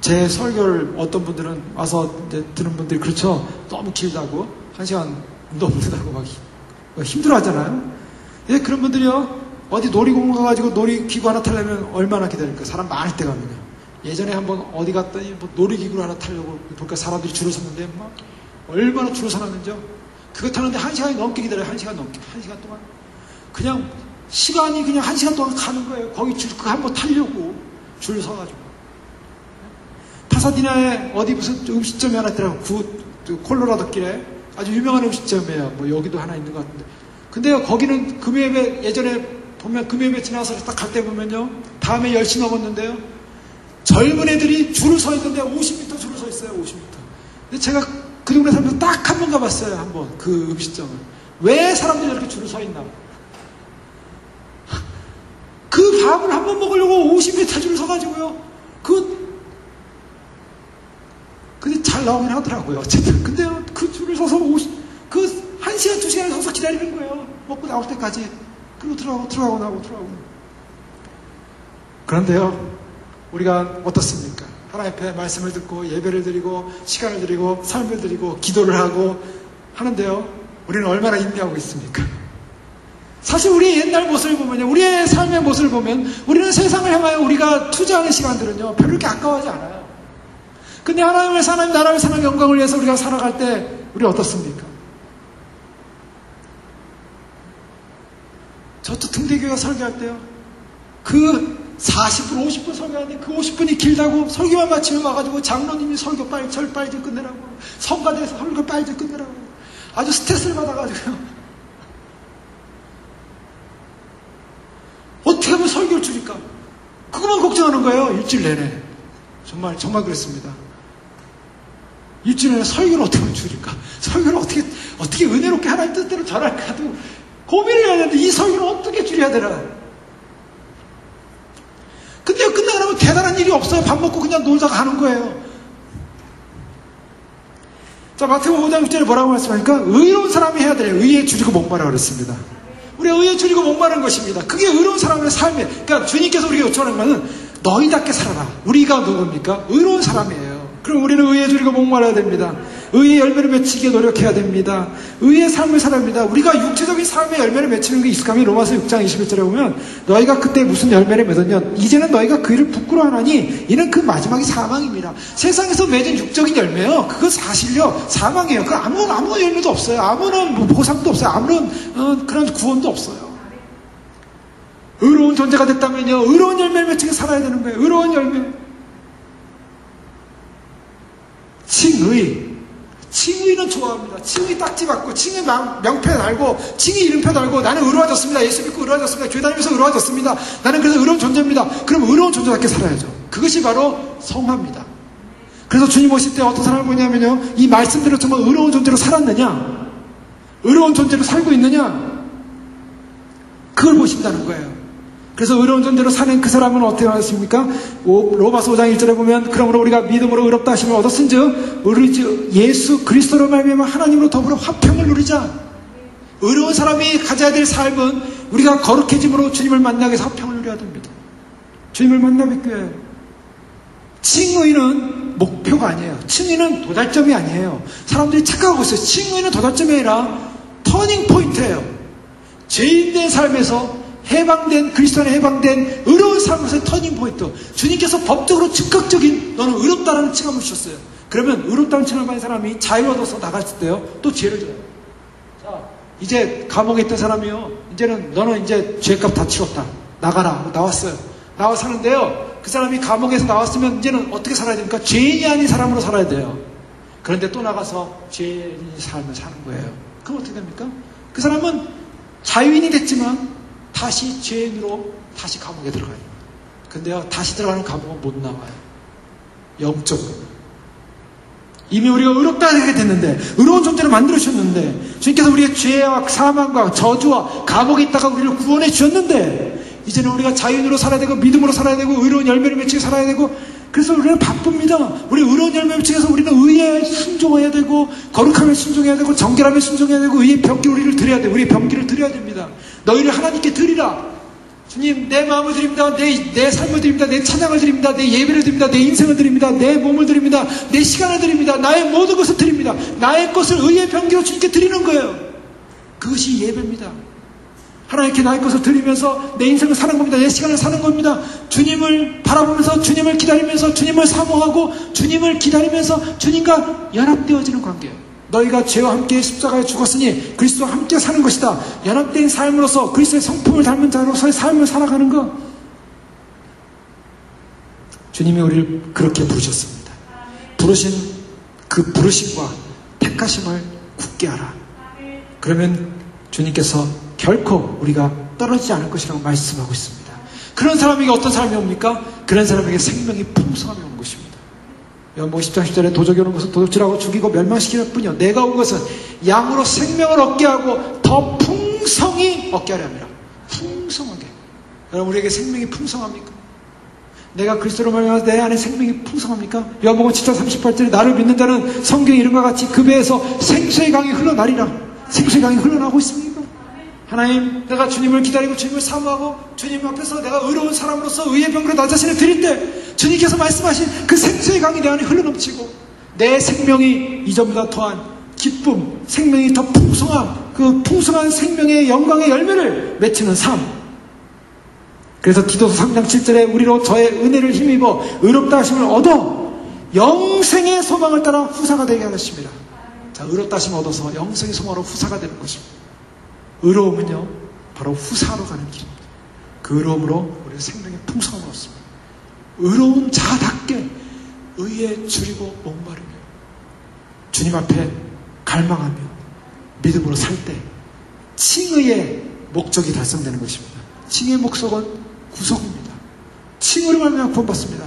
Speaker 1: 제 설교를 어떤 분들은 와서 이제 듣는 분들이 그렇죠. 너무 길다고 1시간 넘는다고 막 힘들어 하잖아요. 그런 분들이요, 어디 놀이공원 가가지고 놀이기구 하나 타려면 얼마나 기다릴까? 사람 많을 때 가면요. 예전에 한번 어디 갔더니 놀이기구를 하나 타려고 보니까 사람들이 줄을 섰는데 막 얼마나 줄을 서놨는지요. 그거 타는데 1시간이 넘게 기다려요. 1시간 넘게. 1시간 동안. 그냥 시간이 그냥 1시간 동안 가는 거예요. 거기 줄 한번 타려고 줄 서가지고. 파사디나에 어디 무슨 음식점이 하나 있더라고. 콜로라도 길에 아주 유명한 음식점이에요. 여기도 하나 있는 것 같은데. 근데 거기는 금요일에 예전에 보면 금요일에 지나서 딱 갈 때 보면요, 다음에 10시 넘었는데요, 젊은 애들이 줄을 서 있는데 50m 줄을 서 있어요. 50m. 근데 제가 그 동네 살면서 딱 한 번 가봤어요. 한 번 그 음식점을. 왜 사람들이 이렇게 줄을 서 있나? 그 밥을 한 번 먹으려고 50m 줄을 서가지고요. 근데 잘 나오긴 하더라고요. 어쨌든. 근데요, 그 줄을 서서 1시간, 2시간을 서서 기다리는 거예요. 먹고 나올 때까지. 그리고 들어가고 나오고. 그런데요, 우리가 어떻습니까? 하나님 앞에 말씀을 듣고 예배를 드리고 시간을 드리고 삶을 드리고 기도를 하고 하는데요, 우리는 얼마나 인내하고 있습니까? 사실 우리의 옛날 모습을 보면요, 우리의 삶의 모습을 보면 우리는 세상을 향하여 우리가 투자하는 시간들은요 별로 이렇게 아까워하지 않아요. 근데 하나님을 사는, 나라를 사는 영광을 위해서 우리가 살아갈 때 우리 어떻습니까? 저도 등대교회 설교할 때요, 그 40분, 50분 설교하는데 그 50분이 길다고 설교만 마치면 와가지고 장로님이 설교 빨리 좀 끝내라고, 성가대에서 설교 빨리 좀 끝내라고 아주 스트레스를 받아가지고요. 어떻게 하면 설교를 줄일까? 그것만 걱정하는 거예요. 일주일 내내. 정말 그랬습니다. 일주일 내내 설교를 어떻게 하면 줄일까? 설교를 어떻게 은혜롭게 하나님 뜻대로 전할까도 고민을 해야 되는데 이 설교를 어떻게 줄여야 되나? 근데 끝나고 나면 대단한 일이 없어요. 밥 먹고 그냥 놀다가 가는 거예요. 자, 마태복음 5장 6절에 뭐라고 말씀하니까 의로운 사람이 해야 돼요. 의에 줄이고 목마라 그랬습니다. 우리가 의에 줄이고 목마른 것입니다. 그게 의로운 사람의 삶이에요. 그러니까 주님께서 우리가 요청하는 것은 너희답게 살아라. 우리가 누굽니까? 의로운 사람이에요. 그럼 우리는 의에 줄이고 목말아야 됩니다. 의의 열매를 맺히기에 노력해야 됩니다. 의의 삶을 살아야 합니다. 우리가 육체적인 삶의 열매를 맺히는 게 있을까 하면 로마서 6장 21절에 보면 너희가 그때 무슨 열매를 맺었냐, 이제는 너희가 그 일을 부끄러워하나니 이는 그 마지막이 사망입니다. 세상에서 맺은 육적인 열매요, 그거 사실요 사망이에요. 그 아무 열매도 없어요. 아무런 보상도 없어요. 아무런 그런 구원도 없어요. 의로운 존재가 됐다면요, 의로운 열매를 맺히게 살아야 되는 거예요. 의로운 열매. 칭의는 좋아합니다. 칭의 딱지 받고, 칭의 명패 달고, 칭의 이름표 달고, 나는 의로워졌습니다. 예수 믿고 의로워졌습니다. 교회 다니면서 의로워졌습니다. 나는 그래서 의로운 존재입니다. 그럼 의로운 존재답게 살아야죠. 그것이 바로 성화입니다. 그래서 주님 오실 때 어떤 사람을 보냐면요, 이 말씀대로 정말 의로운 존재로 살았느냐, 의로운 존재로 살고 있느냐, 그걸 보신다는 거예요. 그래서 의로운 존재로 사는 그 사람은 어떻게 하겠습니까? 로마서 5장 1절에 보면 그러므로 우리가 믿음으로 의롭다 하심을 얻었은즉 우리 예수 그리스도로 말미암아 하나님으로 더불어 화평을 누리자. 의로운 사람이 가져야 될 삶은 우리가 거룩해짐으로 주님을 만나게 해서 화평을 누려야 됩니다. 주님을 만나 뵙기 위하여. 칭의는 목표가 아니에요. 칭의는 도달점이 아니에요. 사람들이 착각하고 있어요. 칭의는 도달점이 아니라 터닝 포인트예요. 죄인된 삶에서 해방된, 그리스도 안에 해방된 의로운 삶에서의 터닝 포인트. 주님께서 법적으로 즉각적인 너는 의롭다라는 칭함을 주셨어요. 그러면 의롭다는 칭함을 받은 사람이 자유 얻어서 나갔을 때요, 또 죄를 져요. 자, 이제 감옥에 있던 사람이요, 너는 이제 죄값 다 치렀다, 나가라. 나왔어요. 나와 사는데요, 그 사람이 감옥에서 나왔으면 이제는 어떻게 살아야 됩니까? 죄인이 아닌 사람으로 살아야 돼요. 그런데 또 나가서 죄인의 삶을 사는 거예요. 그럼 어떻게 됩니까? 그 사람은 자유인이 됐지만 다시 죄인으로 다시 감옥에 들어가요. 근데요, 다시 들어가는 감옥은 못 나와요. 영적으로. 이미 우리가 의롭다 하게 됐는데, 의로운 존재를 만들어주셨는데, 주님께서 우리의 죄와 사망과 저주와 감옥에 있다가 우리를 구원해 주셨는데, 이제는 우리가 자유인으로 살아야 되고, 믿음으로 살아야 되고, 의로운 열매를 맺히게 살아야 되고, 그래서 우리는 바쁩니다. 우리 의로운 열매를 맺히기 위해서 우리는 의에 순종해야 되고, 거룩함에 순종해야 되고, 정결함에 순종해야 되고, 의의 병기 우리를 드려야 돼요. 우리의 병기를 드려야 됩니다. 너희를 하나님께 드리라. 주님, 내 마음을 드립니다. 내 삶을 드립니다. 내 찬양을 드립니다. 내 예배를 드립니다. 내 인생을 드립니다. 내 몸을 드립니다. 내 시간을 드립니다. 나의 모든 것을 드립니다. 나의 것을 의의 병기로 주님께 드리는 거예요. 그것이 예배입니다. 하나님께 나의 것을 드리면서 내 인생을 사는 겁니다. 내 시간을 사는 겁니다. 주님을 바라보면서, 주님을 기다리면서, 주님을 사모하고, 주님을 기다리면서 주님과 연합되어지는 관계예요. 너희가 죄와 함께 십자가에 죽었으니 그리스도와 함께 사는 것이다. 연합된 삶으로서 그리스도의 성품을 닮은 자로서의 삶을 살아가는 것. 주님이 우리를 그렇게 부르셨습니다. 부르신 그 부르심과 택하심을 굳게 하라. 그러면 주님께서 결코 우리가 떨어지지 않을 것이라고 말씀하고 있습니다. 그런 사람에게 어떤 사람이 옵니까? 그런 사람에게 생명이 풍성함이 오는 것입니다. 요한복음 10장 10절에 도적이 오는 것은 도둑질하고 죽이고 멸망시킬 뿐이요 내가 온 것은 양으로 생명을 얻게 하고 더 풍성히 얻게 하려 합니다. 풍성하게. 여러분, 우리에게 생명이 풍성합니까? 내가 그리스도로 말미암아 내 안에 생명이 풍성합니까? 요한복음 7장 38절에 나를 믿는 자는 성경의 이름과 같이 그 배에서 생수의 강이 흘러나리라. 생수의 강이 흘러나오고 있습니까? 하나님, 내가 주님을 기다리고 주님을 사모하고 주님 앞에서 내가 의로운 사람으로서 의의 병으로 나 자신을 드릴 때 주님께서 말씀하신 그 생수의 강이 내 안에 흘러넘치고 내 생명이 이전보다 더한 기쁨, 생명이 더 풍성함, 그 풍성한 생명의 영광의 열매를 맺히는 삶. 그래서 디도서 3장 7절에 우리로 저의 은혜를 힘입어 의롭다 하심을 얻어 영생의 소망을 따라 후사가 되게 하십니다. 자, 의롭다 하심을 얻어서 영생의 소망으로 후사가 되는 것입니다. 의로움은요, 바로 후사로 가는 길입니다. 그 의로움으로 우리의 생명의 풍성함을 얻습니다. 의로운 자답게 의에 줄이고 목마르며 주님 앞에 갈망하며 믿음으로 살 때 칭의의 목적이 달성되는 것입니다. 칭의의 목적은 구속입니다. 칭의로 말미암아 구원받습니다.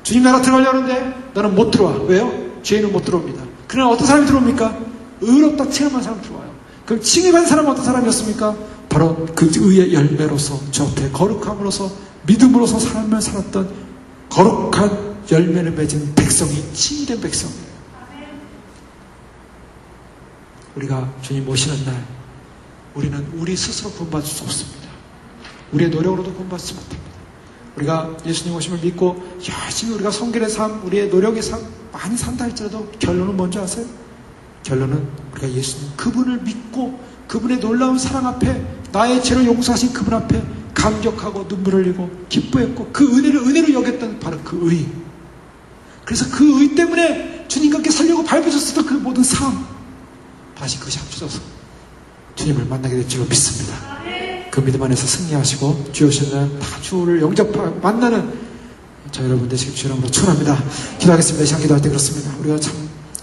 Speaker 1: 주님 나라 들어가려는데 너는 못 들어와. 왜요? 죄인은 못 들어옵니다. 그러나 어떤 사람이 들어옵니까? 의롭다 칭함한 사람이 들어와요. 그럼 칭의받은 사람은 어떤 사람이었습니까? 바로 그 의의 열매로서 주 앞에 거룩함으로서 믿음으로서 삶을 살았던 거룩한 열매를 맺은 백성이 칭의된 백성이에요. 우리가 주님 모시는 날 우리는 우리 스스로 구원받을 수 없습니다. 우리의 노력으로도 구원받지 못합니다. 우리가 예수님 오심을 믿고 열심히 우리가 성결의 삶, 우리의 노력의 삶 많이 산다 할지라도 결론은 뭔지 아세요? 결론은 우리가 예수님 그분을 믿고 그분의 놀라운 사랑 앞에 나의 죄를 용서하신 그분 앞에 감격하고 눈물을 흘리고 기뻐했고 그 은혜를 은혜로 여겼던 바로 그 의. 그래서 그 의 때문에 주님과 함께 살려고 밟으셨던 그 모든 삶 다시 그것이 합쳐져서 주님을 만나게 될 줄 믿습니다. 그 믿음 안에서 승리하시고 주여 오시는 날 다 주를 영접하고 만나는 저 여러분 되시길 주 이름으로 축원합니다. 기도하겠습니다. 이 시간 기도할 때 그렇습니다. 우리가 참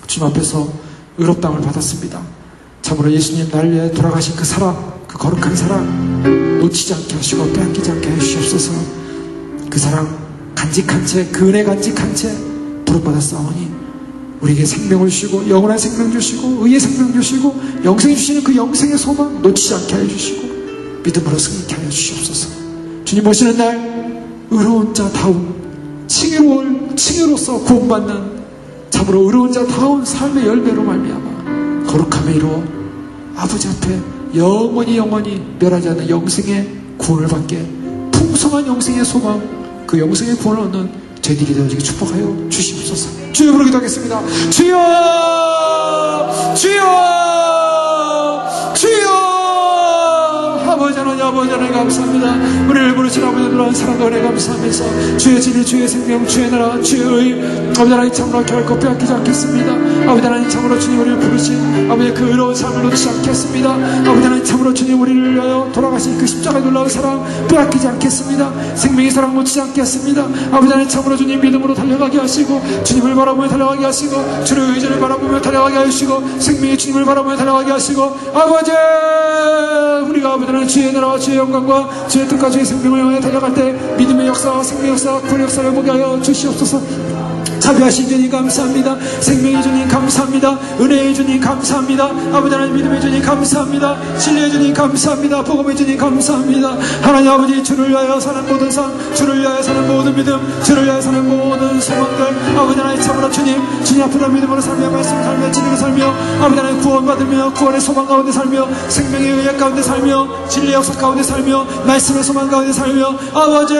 Speaker 1: 주님 앞에서 의롭다함을 받았습니다. 참으로 예수님 날 위해 돌아가신 그 사랑, 그 거룩한 사랑 놓치지 않게 하시고 빼앗기지 않게 해주시옵소서. 그 사랑 간직한 채, 그 은혜 간직한 채 부름받았사오니 우리에게 생명을 주시고 영원한 생명 주시고 의의 생명 주시고 영생 주시는 그 영생의 소망 놓치지 않게 해주시고 믿음으로 승리케 하여 주시옵소서. 주님 오시는 날 의로운 자다운 칭의로서 구원받는 참으로 의로운 자다운 삶의 열매로 말미암아 거룩함에 이루어 아버지 앞에 영원히 멸하지 않는 영생의 구원을 받게 풍성한 영생의 소망 그 영생의 구원을 얻는 저희들이 되어지게 축복하여 주시옵소서. 주여 부르 기도하겠습니다. 주여 주여 주여 아버지 하나님 감사합니다. 우리를 부르신 아버지 놀라운 사랑과 은혜 감사하면서 주의 진리 주의 생명 주의 나라 주의 의 아버지 하나님 참으로 결코 빼앗기지 않겠습니다. 아버지 하나님 참으로 주님 우리를 부르신 아버지 그 의로운 삶을 놓치지 않겠습니다. 아버지 하나님 참으로 주님 우리를 위하여 돌아가신 그 십자가의 놀라운 사랑 빼앗기지 않겠습니다. 생명의 사랑 놓치지 않겠습니다. 아버지 하나님 참으로 주님 믿음으로 달려가게 하시고 주님을 바라보며 달려가게 하시고 주의 의지를 바라보며 달려가게 하시고 생명의 주님을 바라보며 달려가게 하시고 아버지 우리가 아버지 하나님 주의 나라와 주의 영광과 주의 뜻과 주의 생명을 향해 달려갈 때 믿음의 역사와 생명의 역사와 구원의 역사를 보게 하여 주시옵소서. 자비하신 주님 감사합니다. 생명의 주님 감사합니다. 은혜의 주님 감사합니다. 아버지 하나님 믿음의 주님 감사합니다. 진리의 주님 감사합니다. 복음의 주님 감사합니다. 하나님 아버지 주를 위하여 사는 모든 삶 주를 위하여 사는 모든 믿음 주를 위하여 사는 모든 소망들 아버지 하나님 참으로 주님 앞으로 믿음으로 살며 말씀을 살며 진리로 살며 아버지 하나님 구원받으며 구원의 소망 가운데 살며 생명의 의회 가운데 살며 진리의 역사 가운데 살며 말씀의 소망 가운데 살며 아버지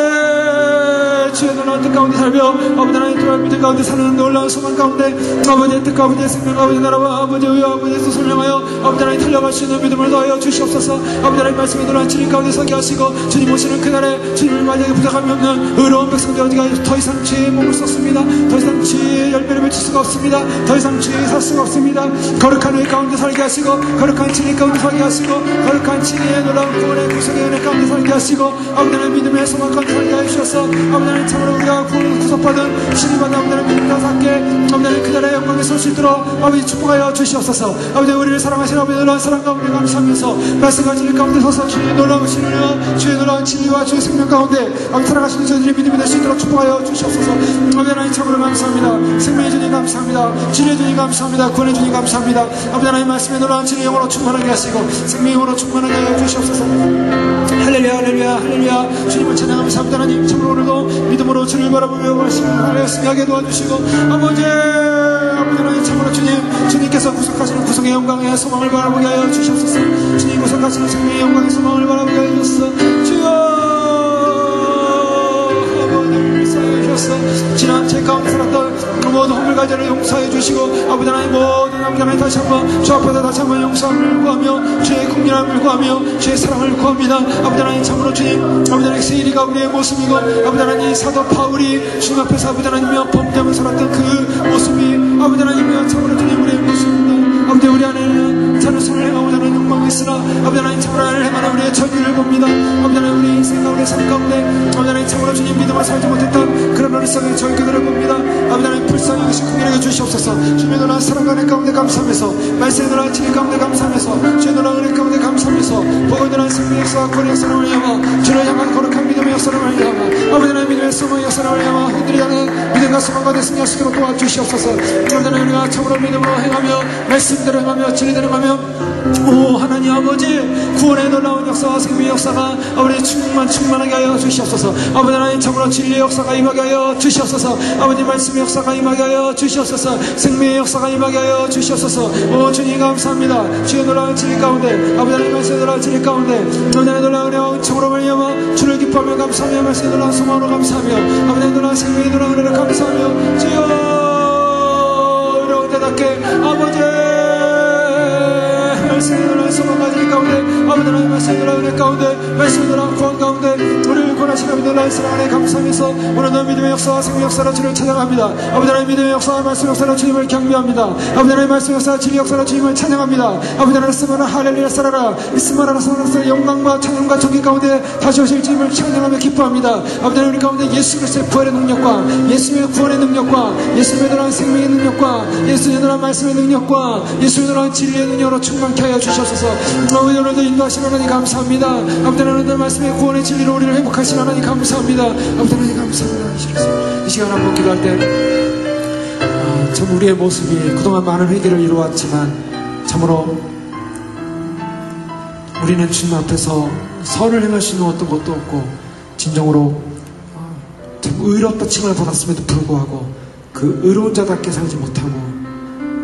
Speaker 1: 주의 놀라운 뜻 가운데 살며 아버지 하나님 돌아올 믿음 가운데 사는 놀라운 소망 가운데 아버지의 뜻과 아버지의 생명 아버지의 나라와 아버지의 의와 아버지의 뜻을 향하여 아버지 하나님 달려갈 수 있는 믿음을 더하여 주시옵소서. 아버지 하나님 말씀의 놀라운 진리 가운데 서게 하시고 주님 오시는 그날에 주님을 만약에 부족함이 없는 의로운 백성들 어디가 더 이상 죄의 몸을 썼습니다. 더 이상 죄의 열매를 맺힐 수가 없습니다. 더 이상 죄에 살 수가 없습니다. 거룩한 의 가운데 살게 하시고 거룩한 진리 가운데 살게 하시고 거룩한 진리의 놀라운 구원의 구속의 은혜 가운데 살게 하시고 아버지 하나님 믿음의 소망 가운데 살게 하시옵소서. 아버지 하나님 참으로 우리가 구속받은 진리받은 아버지 하나님 믿음과 함께 아버지 하나님 그날의 영광에 설 수 있도록 아버지 축복하여 주시옵소서. 아버지 우리를 사랑하시는 아버지 놀라운 사랑 가운데 감사하면서 말씀과 진리 가운데 서서 주의 놀라운 신뢰와 주의 놀라운 진리와 주의 생명 가운데 아버지 살아가시는 저희들의 믿음이 될 수 있도록 축복하여 주시옵소서. 아버지 하나님 참으로 감사합니다. 생명의 주님 감사합니다. 진리의 주님 감사합니다. 구원의 주님 감사합니다. 아버지 하나님 말씀의 놀라운 진리 영으로 충만하게 하시고 생명의 영으로 충만하게 하여 주시옵소서. 할렐루야 할렐루야 할렐루야. 주님을 찬양하면서 아버지 하나님 참으로 오늘도 믿음으로 주를 바라보며 말씀을 하여 승리하게 도와주시고 아버지 하나님 참으로 주님께서 구속하시는 구속의 영광의 소망을 바라보게 하여 주시옵소서. 주님 구속하시는 생명의 영광의 소망을 바라보게 하여 주시옵소서. 주여 아버지를 사용하셔서 지난 제 가운데 살았던 모든 모든 허물가지를 용서해 주시고 아버지 하나님 모든 남자를 다시 한번 주 앞에서 다시 한번 용서함을 구하며 주의 국민함을 구하며 주의 사랑을 구합니다. 아버지 하나님 참으로 주님 아버지 하나님 세일이가 우리의 모습이고 아버지 하나님 사도 바울이 주님 앞에서 아버지 하나님이여 범죄하며 살았던 그 모습이 아버지 하나님이여 참으로 주님 우리의 모습입니다. 아버지 우리 안에는 자녀손을 행하고자 하는 욕망이 있으나 아버지 하나님 참으로 안을 행하는 우리의 전율을 봅니다. 아버지 하나님 우리 인생 가운데 삶 가운데 아버지 하나님 참으로 주님 믿음을 살지 못했던 그런 어리석은 절규들을 봅니다. 아버지 하나님 불쌍히 여기시 국민에게 주시옵소서. 주님의 놀라운 사랑과 은혜 가운데 감사하면서 말씀의 놀라운 진리 가운데 감사하면서 주의 놀라운 은혜 가운데 감사하면서 복의 놀라운 생명의 역사와 권의 역사를 올려마 주를 향한 거룩한 믿음의 역사를 올려마 아버지 하나님 믿음의 소망의 역사를 올려마 흔들이 하는 믿음과 소망과 대승할 수 있도록 도와주시옵소서. 아버지 하나님 우리가 참으로 믿음으로 행하며 말씀대로 행하며 진리대로 행하며 오 하나님 아버지 구원의 놀라운 역사와 생명의 역사가 우리 충만하게 하여 주시옵소서. 아버지 하나님 참으로 진리의 역사가 임하게 하여 주시옵소서. 아버지 말씀의 역사가 임하게 하여 주시옵소서. 생명의 역사가 임하게 하여 주시옵소서. 오 주님 감사합니다. 주의 놀라운 진리 가운데 아버지 하나님 말씀의 놀라운 진리 가운데 아버지 하나님 놀라운 은혜와 참으로 말미암아 주를 기뻐하며 감사하며 말씀의 놀라운 소망으로 감사하며 아버지 하나님 놀라운 생명의 놀라운 은혜를 감사하며 주여 어려운 자답게 아버지 말씀의 놀라운 소망 가진 가운데 아버지 하나님 말씀의 놀라운 은혜 가운데 말씀의 놀라운 구원 가운데 우리를 권하시는 아버지 놀라운 사랑 안에 감사하면서 오늘도 믿음의 역사와 생명의 역사로 주를 찬양합니다. 아버지 하나님 믿음의 역사와 말씀의 역사로 주님을 경배합니다. 아버지 하나님 말씀의 역사와 진리의 역사로 주님을 찬양합니다. 아버지 하나님 쓰마라 할렐루야 살아라 이스마라 살아라 영광과 찬양과 존귀 가운데 다시 오실 주님을 찬양하며 기뻐합니다. 아버지 하나님 우리 가운데 예수 그리스도의 부활의 능력과 예수의 구원의 능력과 예수의 놀라운 생명의 능력과 예수의 놀라운 말씀의 능력과 예수의 놀라운 진리의 능력으로 충만케 하여 주시옵소서. 아버지 오늘도 인도하시는 하나님 감사합니다. 아버지 하나님 말씀의 구원의 진리로 우리를 행복하시는 하나님 감사합니다. 아버지 하나님 감사합니다. 이 시간 한번 기도할 때 참 우리의 모습이 그동안 많은 회개를 이루었지만 참으로 우리는 주님 앞에서 선을 행할 수 있는 어떤 것도 없고 진정으로 참 의롭다 칭을 받았음에도 불구하고 그 의로운 자답게 살지 못하고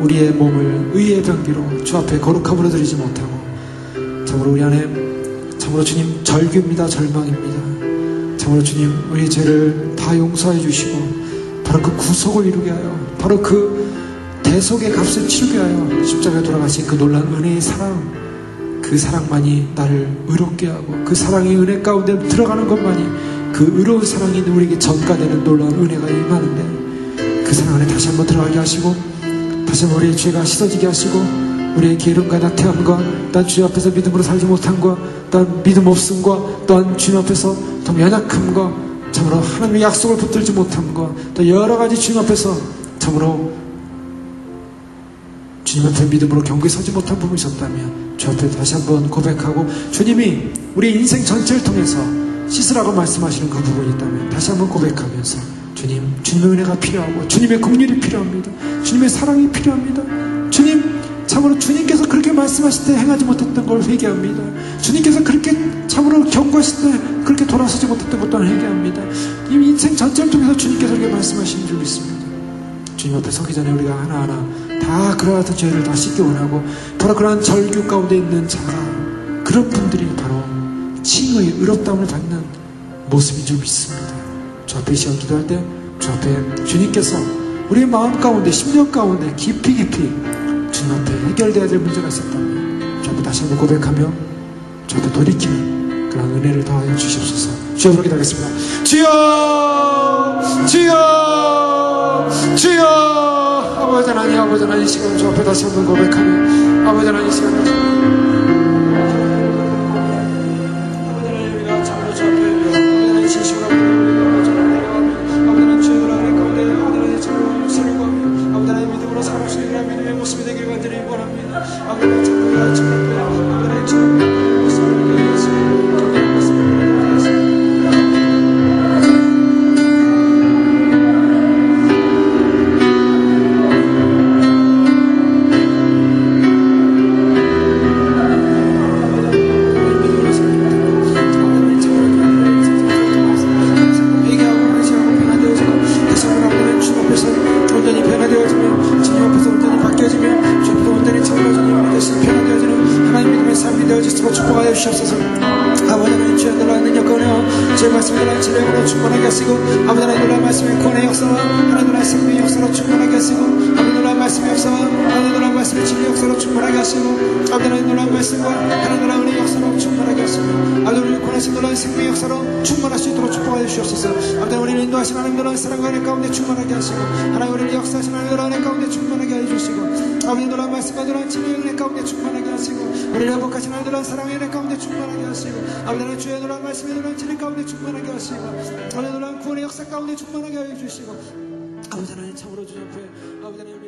Speaker 1: 우리의 몸을 의의 병기로 주 앞에 거룩함으로 드리지 못하고 참으로 우리 안에 참으로 주님 절규입니다. 절망입니다. 참으로 주님 우리의 죄를 다 용서해 주시고 바로 그 구속을 이루게 하여 바로 그 대속의 값을 치르게 하여 십자가에 돌아가신 그 놀라운 은혜의 사랑 그 사랑만이 나를 의롭게 하고 그 사랑의 은혜 가운데 들어가는 것만이 그 의로운 사랑이 우리에게 전가되는 놀라운 은혜가 임하는데 그 사랑 안에 다시 한번 들어가게 하시고 다시 한번 우리의 죄가 씻어지게 하시고 우리의 게으름과 나태함과 또한 주님 앞에서 믿음으로 살지 못함과 또한 믿음 없음과 또한 주님 앞에서 더 연약함과 참으로 하나님의 약속을 붙들지 못함과 또 여러가지 주님 앞에서 참으로 주님 앞에 믿음으로 경고에 서지 못한 부분이 있었다면 주 앞에 다시 한번 고백하고 주님이 우리 인생 전체를 통해서 씻으라고 말씀하시는 그 부분이 있다면 다시 한번 고백하면서 주님의 은혜가 필요하고 주님의 긍휼이 필요합니다. 주님의 사랑이 필요합니다. 주님 참으로 주님께서 그렇게 말씀하실 때 행하지 못했던 걸 회개합니다. 주님께서 그렇게 참으로 경고하실 때 그렇게 돌아서지 못했던 것 또한 회개합니다. 이 인생 전체를 통해서 주님께서 그렇게 말씀하시는 줄 믿습니다. 주님 앞에 서기 전에 우리가 하나하나 다 그러한 죄를 다 씻기 원하고 바로 그러한 절규 가운데 있는 자가 그런 분들이 바로 칭의 의롭다움을 받는 모습인 줄 믿습니다. 주 앞에 시간 기도할 때 주 앞에 주님께서 우리의 마음 가운데 심령 가운데 깊이 주님 앞에 해결되어야 될 문제가 있었다면 주 앞에 다시 한번 고백하며 주 앞에 돌이키는 그런 은혜를 더하여 주시옵소서. 주여 부르게 하겠습니다. 주여 주여 주여 아버지 하나님 이 시간 주 앞에 다시 한번 고백하며 아버지 하나님 이 시간에 주의 말씀에 놀라운 치료로 충만하게 하시고 아버지 하나님 놀라운 말씀에 구원의 역사와 하나님 놀라운 생명의 역사로 충만하게 하시고 아버지 놀라운 말씀의 역사와 하나님 놀라운 말씀의 진리의 역사로 충만하게 하시고 아버지 하나님 놀라운 말씀과 하나님 놀라운 은혜의 역사로 충만하게 하시고 아버지 우리를 구원하신 놀라운 생명의 역사로 충만할 수 있도록 축복하여 주시옵소서. 아버지 우리를 인도하신 하나님 놀라운 사랑과 은혜 가운데 충만하게 하시고 하나님 우리를 역사하신 하나님 놀라운 은혜 가운데 충만하게 해주시고 아버지 놀라운 말씀과 놀라운 진리의 은혜 가운데 충만하게 하시고 우리를 회복하신 하나님 놀라운 사랑의 은혜 가운데 충만하게 하시고 아버지 하나님 주의 놀라운 말씀의 놀라운 진리 가운데 충만하게 하시고 아버지 놀라운 구원의 역사 가운데 충만하게 해주시고 아버지 하나님 참으로 주 앞에 아버지 하나님